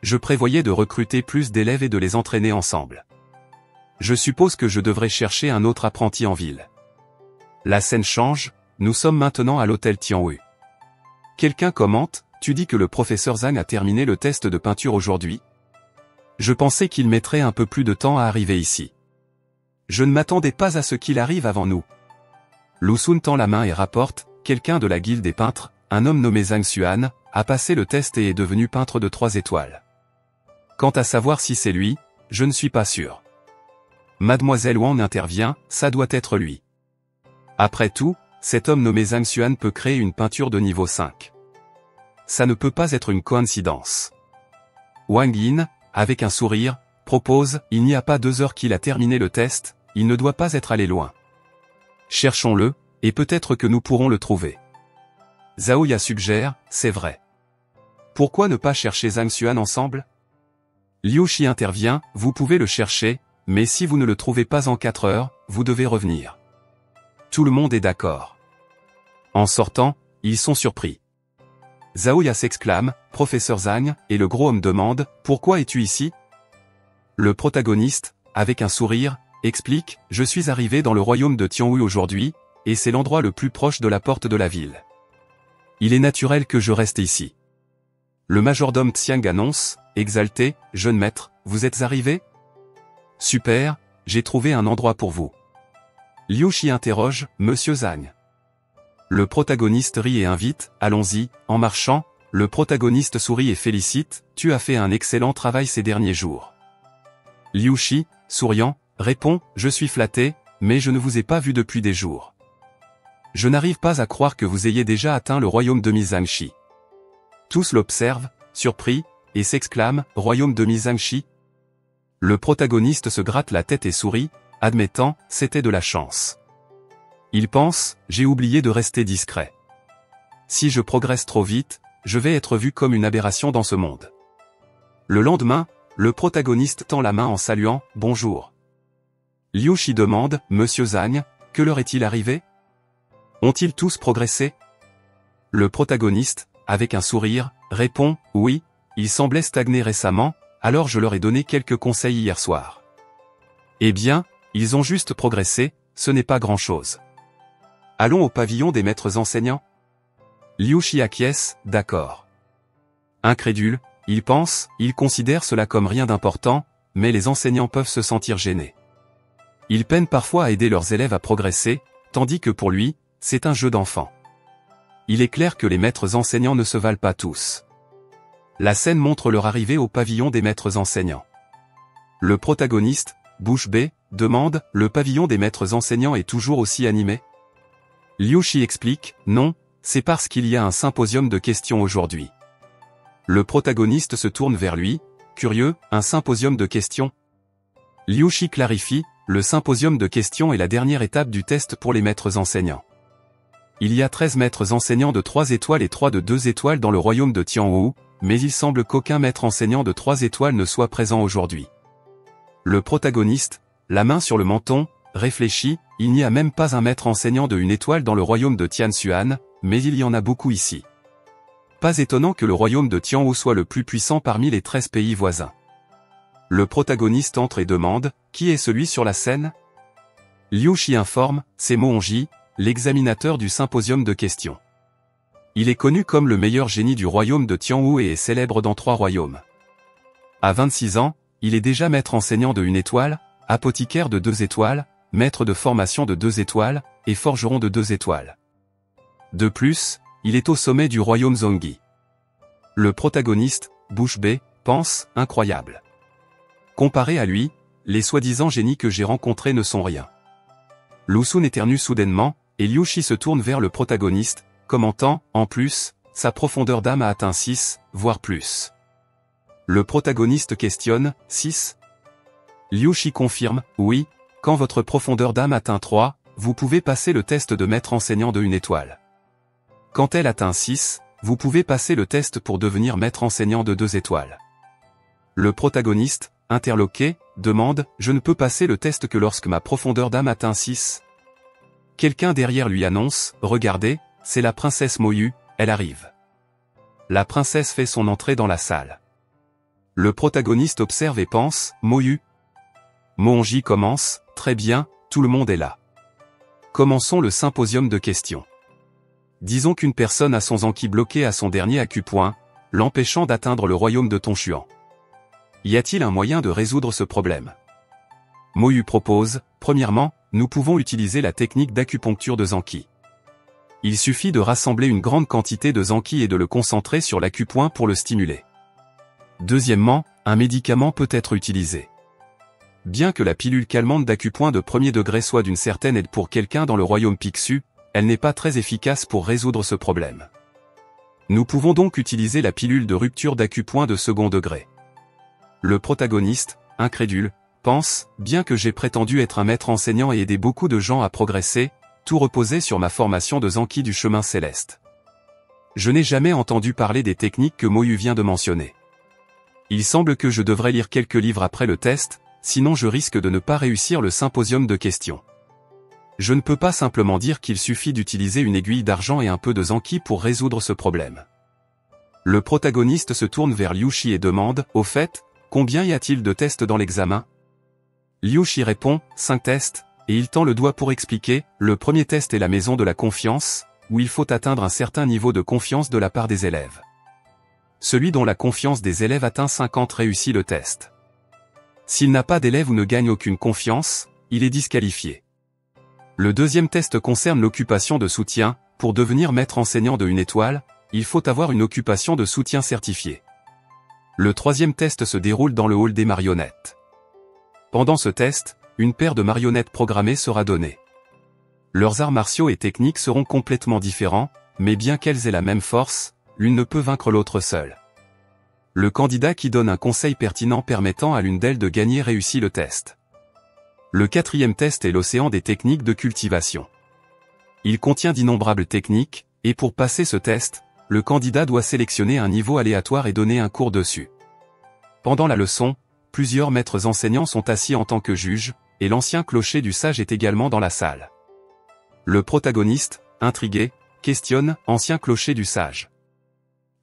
A: Je prévoyais de recruter plus d'élèves et de les entraîner ensemble. Je suppose que je devrais chercher un autre apprenti en ville. La scène change, nous sommes maintenant à l'hôtel Tianwu. Quelqu'un commente, tu dis que le professeur Zhang a terminé le test de peinture aujourd'hui? Je pensais qu'il mettrait un peu plus de temps à arriver ici. Je ne m'attendais pas à ce qu'il arrive avant nous. Lu Xun tend la main et rapporte, quelqu'un de la guilde des peintres, un homme nommé Zhang Xuan, a passé le test et est devenu peintre de 3 étoiles. Quant à savoir si c'est lui, je ne suis pas sûr. Mademoiselle Wang intervient, ça doit être lui. Après tout, cet homme nommé Zhang Xuan peut créer une peinture de niveau 5. Ça ne peut pas être une coïncidence. Wang Yin, avec un sourire, propose, il n'y a pas 2 heures qu'il a terminé le test, il ne doit pas être allé loin. Cherchons-le, et peut-être que nous pourrons le trouver. Zhao Ya suggère, c'est vrai. Pourquoi ne pas chercher Zhang Xuan ensemble? Liu Shi intervient, vous pouvez le chercher, mais si vous ne le trouvez pas en 4 heures, vous devez revenir. Tout le monde est d'accord. En sortant, ils sont surpris. Zhao Ya s'exclame, professeur Zhang, et le gros homme demande, pourquoi es-tu ici? Le protagoniste, avec un sourire, explique, je suis arrivé dans le royaume de Tianwu aujourd'hui, et c'est l'endroit le plus proche de la porte de la ville. Il est naturel que je reste ici. Le majordome Xiang annonce, exalté, jeune maître, vous êtes arrivé? Super, j'ai trouvé un endroit pour vous. Liu Shi interroge, Monsieur Zhang. Le protagoniste rit et invite, allons-y, en marchant, le protagoniste sourit et félicite, tu as fait un excellent travail ces derniers jours. Liu Shi, souriant, répond, je suis flatté, mais je ne vous ai pas vu depuis des jours. Je n'arrive pas à croire que vous ayez déjà atteint le royaume de Mizangshi. Tous l'observent, surpris, et s'exclament, royaume de Mizangshi. Le protagoniste se gratte la tête et sourit, admettant, c'était de la chance. Il pense, j'ai oublié de rester discret. Si je progresse trop vite, je vais être vu comme une aberration dans ce monde. Le lendemain, le protagoniste tend la main en saluant, bonjour. Liu Shi demande, Monsieur Zhang, que leur est-il arrivé? Ont-ils tous progressé? Le protagoniste, avec un sourire, répond, oui, ils semblaient stagner récemment, alors je leur ai donné quelques conseils hier soir. Eh bien, ils ont juste progressé, ce n'est pas grand-chose. Allons au pavillon des maîtres enseignants? Liu Shi acquiesce, d'accord. Incrédule, il considère cela comme rien d'important, mais les enseignants peuvent se sentir gênés. Ils peinent parfois à aider leurs élèves à progresser, tandis que pour lui, c'est un jeu d'enfant. Il est clair que les maîtres enseignants ne se valent pas tous. La scène montre leur arrivée au pavillon des maîtres enseignants. Le protagoniste, bouche bée, demande, le pavillon des maîtres enseignants est toujours aussi animé? Liu Shi explique, non, c'est parce qu'il y a un symposium de questions aujourd'hui. Le protagoniste se tourne vers lui, curieux, un symposium de questions? Liu Shi clarifie, le symposium de questions est la dernière étape du test pour les maîtres enseignants. Il y a 13 maîtres enseignants de 3 étoiles et 3 de 2 étoiles dans le royaume de Tianwu, mais il semble qu'aucun maître enseignant de 3 étoiles ne soit présent aujourd'hui. Le protagoniste, la main sur le menton, réfléchit, il n'y a même pas un maître enseignant de 1 étoile dans le royaume de Tianxuan, mais il y en a beaucoup ici. Pas étonnant que le royaume de Tianwu soit le plus puissant parmi les 13 pays voisins. Le protagoniste entre et demande, qui est celui sur la scène? Liu Shi informe, c'est Mo Hongji, l'examinateur du symposium de questions. Il est connu comme le meilleur génie du royaume de Tianwu et est célèbre dans 3 royaumes. À 26 ans, il est déjà maître enseignant de 1 étoile, apothicaire de 2 étoiles, maître de formation de 2 étoiles, et forgeron de 2 étoiles. De plus, il est au sommet du royaume Zhongyi. Le protagoniste, bouche bée, pense, incroyable. Comparé à lui, les soi-disant génies que j'ai rencontrés ne sont rien. Lu Xun éternue soudainement, et Liu Shi se tourne vers le protagoniste, commentant, en plus, sa profondeur d'âme a atteint 6, voire plus. Le protagoniste questionne, 6? Liu Shi confirme, oui, quand votre profondeur d'âme atteint 3, vous pouvez passer le test de maître enseignant de 1 étoile. Quand elle atteint 6, vous pouvez passer le test pour devenir maître enseignant de 2 étoiles. Le protagoniste, interloqué, demande, je ne peux passer le test que lorsque ma profondeur d'âme atteint 6. Quelqu'un derrière lui annonce, regardez, c'est la princesse Moyu, elle arrive. La princesse fait son entrée dans la salle. Le protagoniste observe et pense, Moyu. Mo Hongji commence, très bien, tout le monde est là. Commençons le symposium de questions. Disons qu'une personne a son Zanqi bloqué à son dernier acupoint, l'empêchant d'atteindre le royaume de Tongxuan. Y a-t-il un moyen de résoudre ce problème? Moyu propose, Premièrement, nous pouvons utiliser la technique d'acupuncture de Zanki. Il suffit de rassembler une grande quantité de Zanki et de le concentrer sur l'acupoint pour le stimuler. Deuxièmement, un médicament peut être utilisé. Bien que la pilule calmante d'acupoint de premier degré soit d'une certaine aide pour quelqu'un dans le royaume Pixiu, elle n'est pas très efficace pour résoudre ce problème. Nous pouvons donc utiliser la pilule de rupture d'acupoint de second degré. Le protagoniste, incrédule, pense, bien que j'ai prétendu être un maître enseignant et aider beaucoup de gens à progresser, tout reposait sur ma formation de Zanki du chemin céleste. Je n'ai jamais entendu parler des techniques que Moyu vient de mentionner. Il semble que je devrais lire quelques livres après le test, sinon je risque de ne pas réussir le symposium de questions. Je ne peux pas simplement dire qu'il suffit d'utiliser une aiguille d'argent et un peu de Zanki pour résoudre ce problème. Le protagoniste se tourne vers Liu Shi et demande, au fait, combien y a-t-il de tests dans l'examen? Liu Shi répond, 5 tests, et il tend le doigt pour expliquer, le premier test est la maison de la confiance, où il faut atteindre un certain niveau de confiance de la part des élèves. Celui dont la confiance des élèves atteint 50 réussit le test. S'il n'a pas d'élèves ou ne gagne aucune confiance, il est disqualifié. Le deuxième test concerne l'occupation de soutien. Pour devenir maître enseignant de une étoile, il faut avoir une occupation de soutien certifiée. Le troisième test se déroule dans le hall des marionnettes. Pendant ce test, une paire de marionnettes programmées sera donnée. Leurs arts martiaux et techniques seront complètement différents, mais bien qu'elles aient la même force, l'une ne peut vaincre l'autre seule. Le candidat qui donne un conseil pertinent permettant à l'une d'elles de gagner réussit le test. Le quatrième test est l'océan des techniques de cultivation. Il contient d'innombrables techniques, et pour passer ce test, le candidat doit sélectionner un niveau aléatoire et donner un cours dessus. Pendant la leçon, plusieurs maîtres enseignants sont assis en tant que juges, et l'ancien clocher du sage est également dans la salle. Le protagoniste, intrigué, questionne, ancien clocher du sage.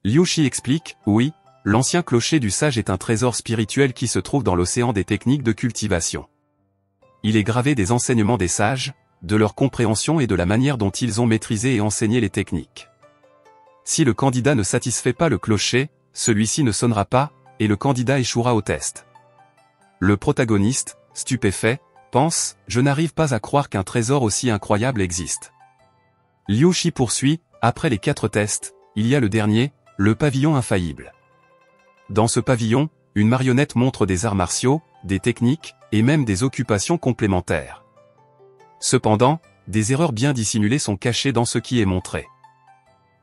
A: Liu Shi explique, oui, l'ancien clocher du sage est un trésor spirituel qui se trouve dans l'océan des techniques de cultivation. Il est gravé des enseignements des sages, de leur compréhension et de la manière dont ils ont maîtrisé et enseigné les techniques. Si le candidat ne satisfait pas le clocher, celui-ci ne sonnera pas, et le candidat échouera au test. Le protagoniste, stupéfait, pense, je n'arrive pas à croire qu'un trésor aussi incroyable existe. Liu Shi poursuit, après les 4 tests, il y a le dernier, le pavillon infaillible. Dans ce pavillon, une marionnette montre des arts martiaux, des techniques, et même des occupations complémentaires. Cependant, des erreurs bien dissimulées sont cachées dans ce qui est montré.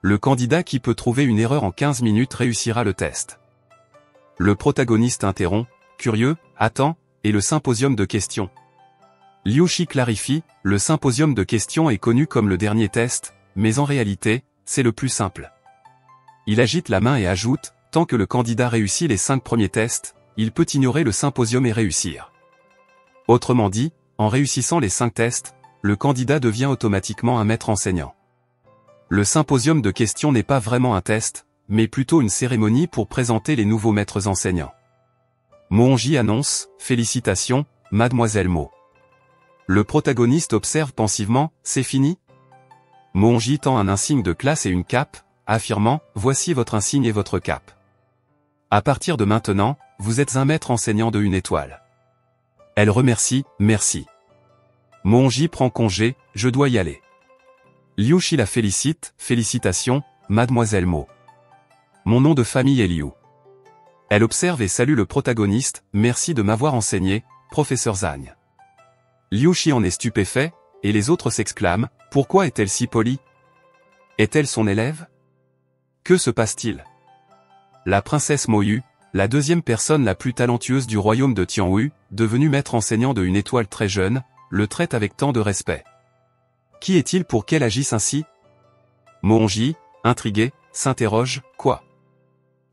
A: Le candidat qui peut trouver une erreur en 15 minutes réussira le test. Le protagoniste interrompt, curieux, attend, et le symposium de questions. Liu Shi clarifie, le symposium de questions est connu comme le dernier test, mais en réalité, c'est le plus simple. Il agite la main et ajoute, tant que le candidat réussit les 5 premiers tests, il peut ignorer le symposium et réussir. Autrement dit, en réussissant les 5 tests, le candidat devient automatiquement un maître enseignant. Le symposium de questions n'est pas vraiment un test, mais plutôt une cérémonie pour présenter les nouveaux maîtres enseignants. Moonji annonce, félicitations, mademoiselle Mo. Le protagoniste observe pensivement, c'est fini? Moonji tend un insigne de classe et une cape, affirmant, voici votre insigne et votre cape. À partir de maintenant, vous êtes un maître enseignant de une étoile. Elle remercie, merci. Moonji prend congé, je dois y aller. Liu Shi la félicite, félicitations, mademoiselle Mo. Mon nom de famille est Liu. Elle observe et salue le protagoniste, merci de m'avoir enseigné, professeur Zhang. Liu Shi en est stupéfait, et les autres s'exclament, pourquoi est-elle si polie? Est-elle son élève? Que se passe-t-il? La princesse Moyu, la deuxième personne la plus talentueuse du royaume de Tianwu, devenue maître enseignant de une étoile très jeune, le traite avec tant de respect. Qui est-il pour qu'elle agisse ainsi? Moonji, intrigué, s'interroge, quoi?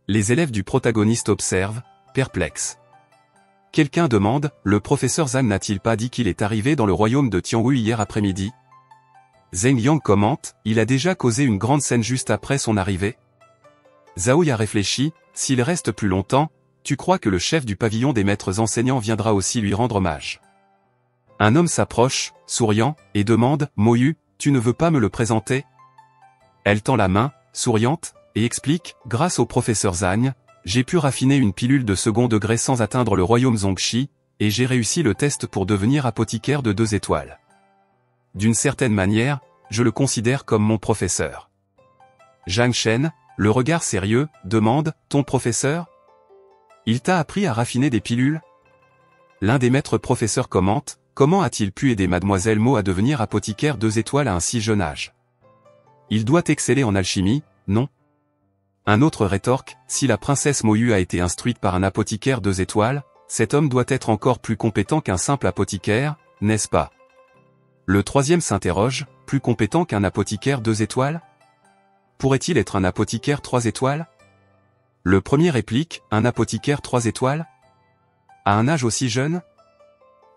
A: Les élèves du protagoniste observent, perplexes. Quelqu'un demande, le professeur Zhang n'a-t-il pas dit qu'il est arrivé dans le royaume de Tianwu hier après-midi? Zheng Yang commente, il a déjà causé une grande scène juste après son arrivée. Zhao a réfléchi, s'il reste plus longtemps, tu crois que le chef du pavillon des maîtres enseignants viendra aussi lui rendre hommage? Un homme s'approche, souriant, et demande, Moyu, tu ne veux pas me le présenter? Elle tend la main, souriante, et explique, grâce au professeur Zhang, j'ai pu raffiner une pilule de second degré sans atteindre le royaume Zongxi, et j'ai réussi le test pour devenir apothicaire de 2 étoiles. D'une certaine manière, je le considère comme mon professeur. Zhang Shen, le regard sérieux, demande, ton professeur? Il t'a appris à raffiner des pilules? L'un des maîtres professeurs commente, comment a-t-il pu aider mademoiselle Mo à devenir apothicaire 2 étoiles à un si jeune âge? Il doit exceller en alchimie, non? Un autre rétorque, si la princesse Moyu a été instruite par un apothicaire 2 étoiles, cet homme doit être encore plus compétent qu'un simple apothicaire, n'est-ce pas? Le troisième s'interroge, plus compétent qu'un apothicaire 2 étoiles? Pourrait-il être un apothicaire 3 étoiles? Le premier réplique, un apothicaire 3 étoiles? À un âge aussi jeune?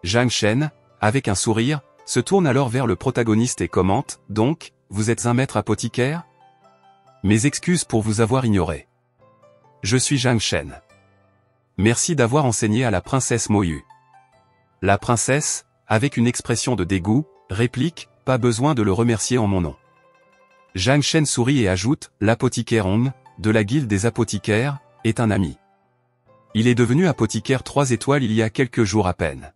A: Zhang Shen, avec un sourire, se tourne alors vers le protagoniste et commente, donc, vous êtes un maître apothicaire? Mes excuses pour vous avoir ignoré. Je suis Zhang Shen. Merci d'avoir enseigné à la princesse Moyu. La princesse, avec une expression de dégoût, réplique, pas besoin de le remercier en mon nom. Zhang Shen sourit et ajoute, l'apothicaire Hong, de la guilde des apothicaires, est un ami. Il est devenu apothicaire 3 étoiles il y a quelques jours à peine.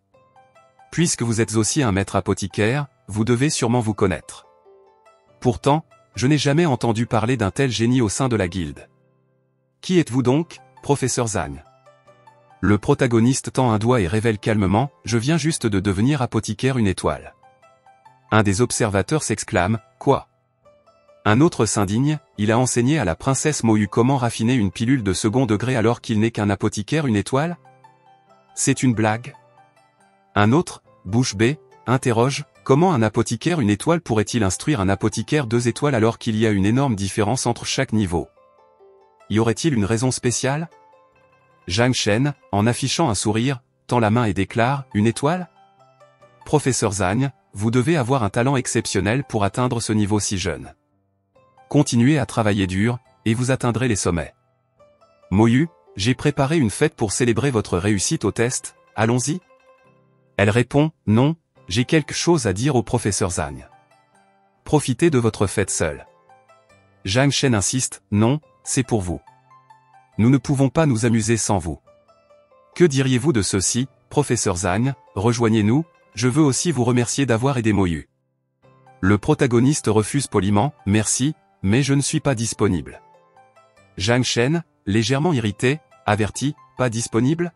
A: Puisque vous êtes aussi un maître apothicaire, vous devez sûrement vous connaître. Pourtant, je n'ai jamais entendu parler d'un tel génie au sein de la guilde. Qui êtes-vous donc, professeur Zhang? Le protagoniste tend un doigt et révèle calmement, je viens juste de devenir apothicaire 1 étoile. Un des observateurs s'exclame, quoi? Un autre s'indigne, il a enseigné à la princesse Moyu comment raffiner une pilule de second degré alors qu'il n'est qu'un apothicaire 1 étoile? C'est une blague? Un autre, bouche bée, interroge, comment un apothicaire 1 étoile pourrait-il instruire un apothicaire 2 étoiles alors qu'il y a une énorme différence entre chaque niveau? Y aurait-il une raison spéciale? Zhang Shen, en affichant un sourire, tend la main et déclare, 1 étoile? Professeur Zhang, vous devez avoir un talent exceptionnel pour atteindre ce niveau si jeune. Continuez à travailler dur, et vous atteindrez les sommets. Moyu, j'ai préparé une fête pour célébrer votre réussite au test, allons-y? Elle répond, non, j'ai quelque chose à dire au professeur Zhang. Profitez de votre fête seul. Zhang Shen insiste, non, c'est pour vous. Nous ne pouvons pas nous amuser sans vous. Que diriez-vous de ceci, professeur Zhang, rejoignez-nous, je veux aussi vous remercier d'avoir aidé Moyu. Le protagoniste refuse poliment, merci, mais je ne suis pas disponible. Zhang Shen, légèrement irrité, avertit, pas disponible?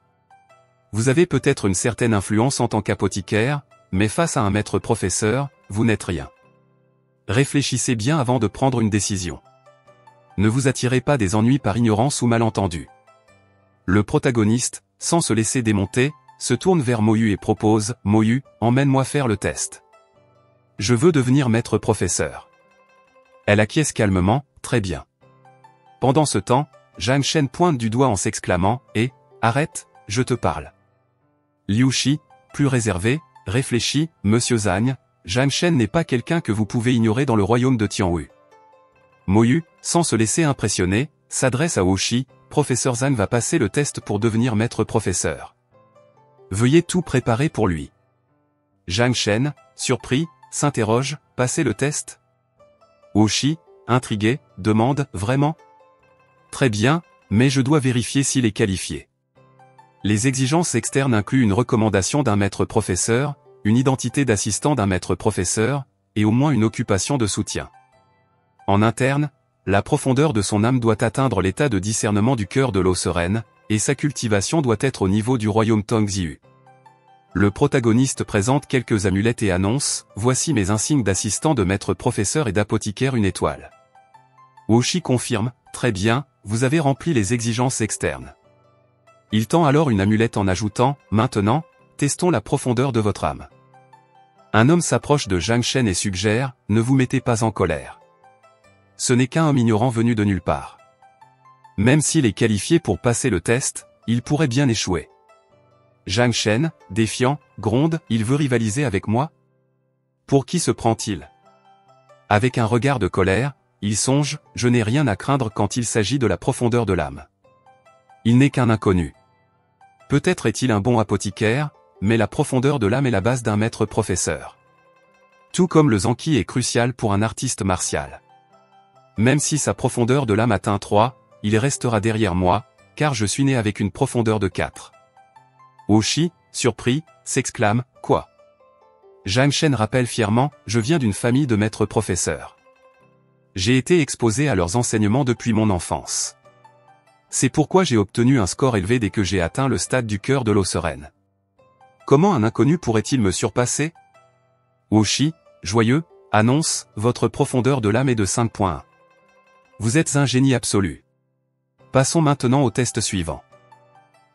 A: Vous avez peut-être une certaine influence en tant qu'apothicaire, mais face à un maître professeur, vous n'êtes rien. Réfléchissez bien avant de prendre une décision. Ne vous attirez pas des ennuis par ignorance ou malentendu. Le protagoniste, sans se laisser démonter, se tourne vers Moyu et propose, Moyu, emmène-moi faire le test. Je veux devenir maître professeur. Elle acquiesce calmement, très bien. Pendant ce temps, Zhang Shen pointe du doigt en s'exclamant, arrête, je te parle. Liu Shi, plus réservé, réfléchit, Monsieur Zhang, Zhang Shen n'est pas quelqu'un que vous pouvez ignorer dans le royaume de Tianwu. Moyu, sans se laisser impressionner, s'adresse à Wuxi, professeur Zhang va passer le test pour devenir maître professeur. Veuillez tout préparer pour lui. Zhang Shen, surpris, s'interroge, passer le test? Wuxi, intrigué, demande, vraiment? Très bien, mais je dois vérifier s'il est qualifié. Les exigences externes incluent une recommandation d'un maître professeur, une identité d'assistant d'un maître professeur, et au moins une occupation de soutien. En interne, la profondeur de son âme doit atteindre l'état de discernement du cœur de l'eau sereine, et sa cultivation doit être au niveau du royaume Tongziu. Le protagoniste présente quelques amulettes et annonce, voici mes insignes d'assistant de maître professeur et d'apothicaire 1 étoile. Wuxi confirme, très bien, vous avez rempli les exigences externes. Il tend alors une amulette en ajoutant, maintenant, testons la profondeur de votre âme. Un homme s'approche de Zhang Shen et suggère, ne vous mettez pas en colère. Ce n'est qu'un homme ignorant venu de nulle part. Même s'il est qualifié pour passer le test, il pourrait bien échouer. Zhang Shen, défiant, gronde, il veut rivaliser avec moi? Pour qui se prend-il? Avec un regard de colère, il songe, je n'ai rien à craindre quand il s'agit de la profondeur de l'âme. Il n'est qu'un inconnu. Peut-être est-il un bon apothicaire, mais la profondeur de l'âme est la base d'un maître professeur. Tout comme le Zanki est crucial pour un artiste martial. Même si sa profondeur de l'âme atteint 3, il restera derrière moi, car je suis né avec une profondeur de 4. Wuxi, surpris, s'exclame, quoi? Zhang Shen rappelle fièrement, je viens d'une famille de maîtres professeurs. J'ai été exposé à leurs enseignements depuis mon enfance. C'est pourquoi j'ai obtenu un score élevé dès que j'ai atteint le stade du cœur de l'eau sereine. Comment un inconnu pourrait-il me surpasser? Wu Shi, joyeux, annonce, votre profondeur de l'âme est de 5.1. Vous êtes un génie absolu. Passons maintenant au test suivant.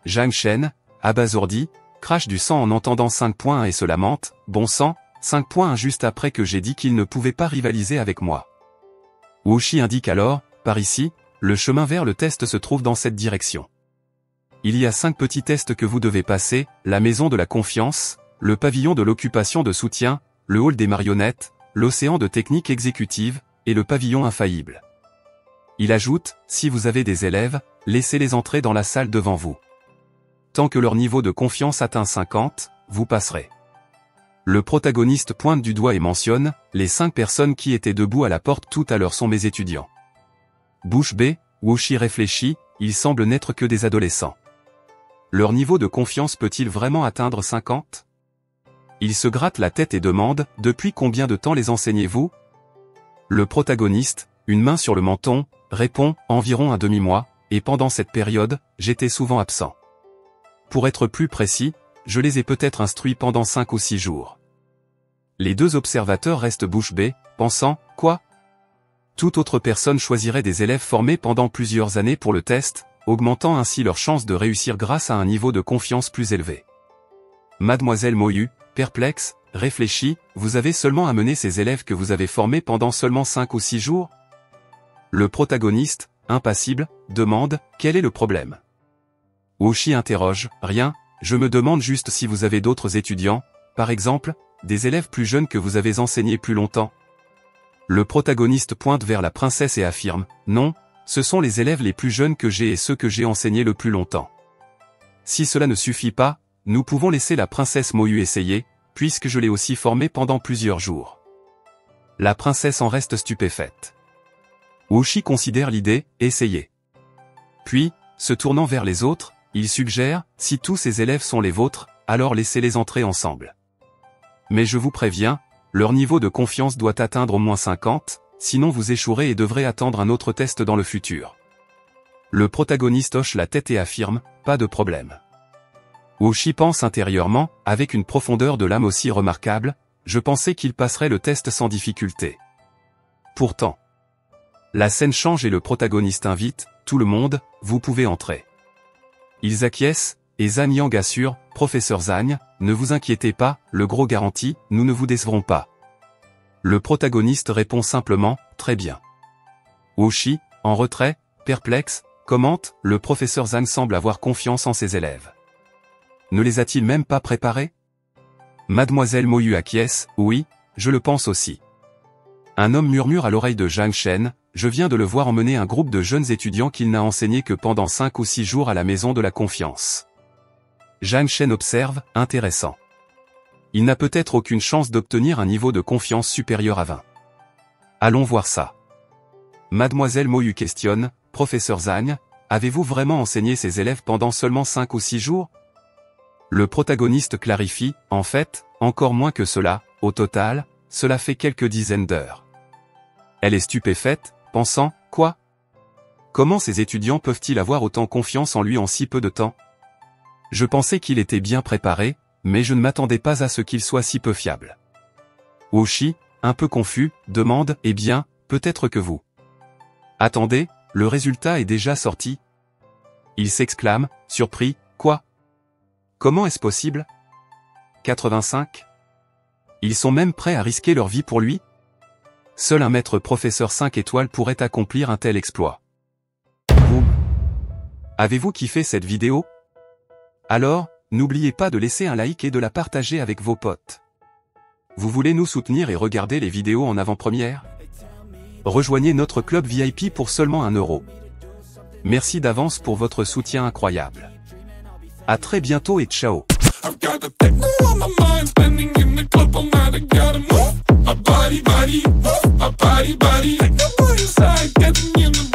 A: Zhang Shen, abasourdi, crache du sang en entendant 5.1 et se lamente, bon sang, 5.1 juste après que j'ai dit qu'il ne pouvait pas rivaliser avec moi. Wu Shi indique alors, par ici, le chemin vers le test se trouve dans cette direction. Il y a 5 petits tests que vous devez passer, la maison de la confiance, le pavillon de l'occupation de soutien, le hall des marionnettes, l'océan de techniques exécutives, et le pavillon infaillible. Il ajoute, si vous avez des élèves, laissez-les entrer dans la salle devant vous. Tant que leur niveau de confiance atteint 50, vous passerez. Le protagoniste pointe du doigt et mentionne, les 5 personnes qui étaient debout à la porte tout à l'heure sont mes étudiants. Bouche bée, Wu Shi réfléchit, ils semblent n'être que des adolescents. Leur niveau de confiance peut-il vraiment atteindre 50? Il se gratte la tête et demande, depuis combien de temps les enseignez-vous? Le protagoniste, une main sur le menton, répond, environ un demi-mois, et pendant cette période, j'étais souvent absent. Pour être plus précis, je les ai peut-être instruits pendant 5 ou 6 jours. Les 2 observateurs restent bouche bée, pensant, quoi? Toute autre personne choisirait des élèves formés pendant plusieurs années pour le test, augmentant ainsi leurs chances de réussir grâce à un niveau de confiance plus élevé. Mademoiselle Moyu, perplexe, réfléchit, vous avez seulement amené ces élèves que vous avez formés pendant seulement 5 ou 6 jours? Le protagoniste, impassible, demande, quel est le problème? Wu Shi interroge, rien, je me demande juste si vous avez d'autres étudiants, par exemple, des élèves plus jeunes que vous avez enseignés plus longtemps. Le protagoniste pointe vers la princesse et affirme, non, ce sont les élèves les plus jeunes que j'ai et ceux que j'ai enseignés le plus longtemps. Si cela ne suffit pas, nous pouvons laisser la princesse Moyu essayer, puisque je l'ai aussi formée pendant plusieurs jours. La princesse en reste stupéfaite. Wu Shi considère l'idée, essayez. Puis, se tournant vers les autres, il suggère, si tous ces élèves sont les vôtres, alors laissez-les entrer ensemble. Mais je vous préviens, leur niveau de confiance doit atteindre au moins 50, sinon vous échouerez et devrez attendre un autre test dans le futur. Le protagoniste hoche la tête et affirme, pas de problème. Wu Shi pense intérieurement, avec une profondeur de l'âme aussi remarquable, je pensais qu'il passerait le test sans difficulté. Pourtant, la scène change et le protagoniste invite, tout le monde, vous pouvez entrer. Ils acquiescent, et Zhang Yang assure, professeur Zhang, ne vous inquiétez pas, le gros garantit, nous ne vous décevrons pas. Le protagoniste répond simplement, très bien. Wu Shi, en retrait, perplexe, commente, le professeur Zhang semble avoir confiance en ses élèves. Ne les a-t-il même pas préparés? Mademoiselle Moyu acquiesce, oui, je le pense aussi. Un homme murmure à l'oreille de Zhang Shen, je viens de le voir emmener un groupe de jeunes étudiants qu'il n'a enseigné que pendant 5 ou 6 jours à la maison de la confiance. Zhang Shen observe, intéressant. Il n'a peut-être aucune chance d'obtenir un niveau de confiance supérieur à 20. Allons voir ça. Mademoiselle Moyu questionne, professeur Zhang, avez-vous vraiment enseigné ces élèves pendant seulement 5 ou 6 jours? Le protagoniste clarifie, en fait, encore moins que cela, au total, cela fait quelques dizaines d'heures. Elle est stupéfaite, pensant, quoi? Comment ces étudiants peuvent-ils avoir autant confiance en lui en si peu de temps? Je pensais qu'il était bien préparé, mais je ne m'attendais pas à ce qu'il soit si peu fiable. Wu Shi, un peu confus, demande, eh bien, peut-être que vous. Attendez, le résultat est déjà sorti. Il s'exclame, surpris, quoi? Comment est-ce possible? 85? Ils sont même prêts à risquer leur vie pour lui? Seul un maître professeur 5 étoiles pourrait accomplir un tel exploit. Boum. Avez-vous kiffé cette vidéo? Alors, n'oubliez pas de laisser un like et de la partager avec vos potes. Vous voulez nous soutenir et regarder les vidéos en avant-première? Rejoignez notre club VIP pour seulement 1 €. Merci d'avance pour votre soutien incroyable. À très bientôt et ciao. I've got the techno on my mind, standing in the club all night. I gotta move my body, body, my body, body. Take the boy inside, get me in the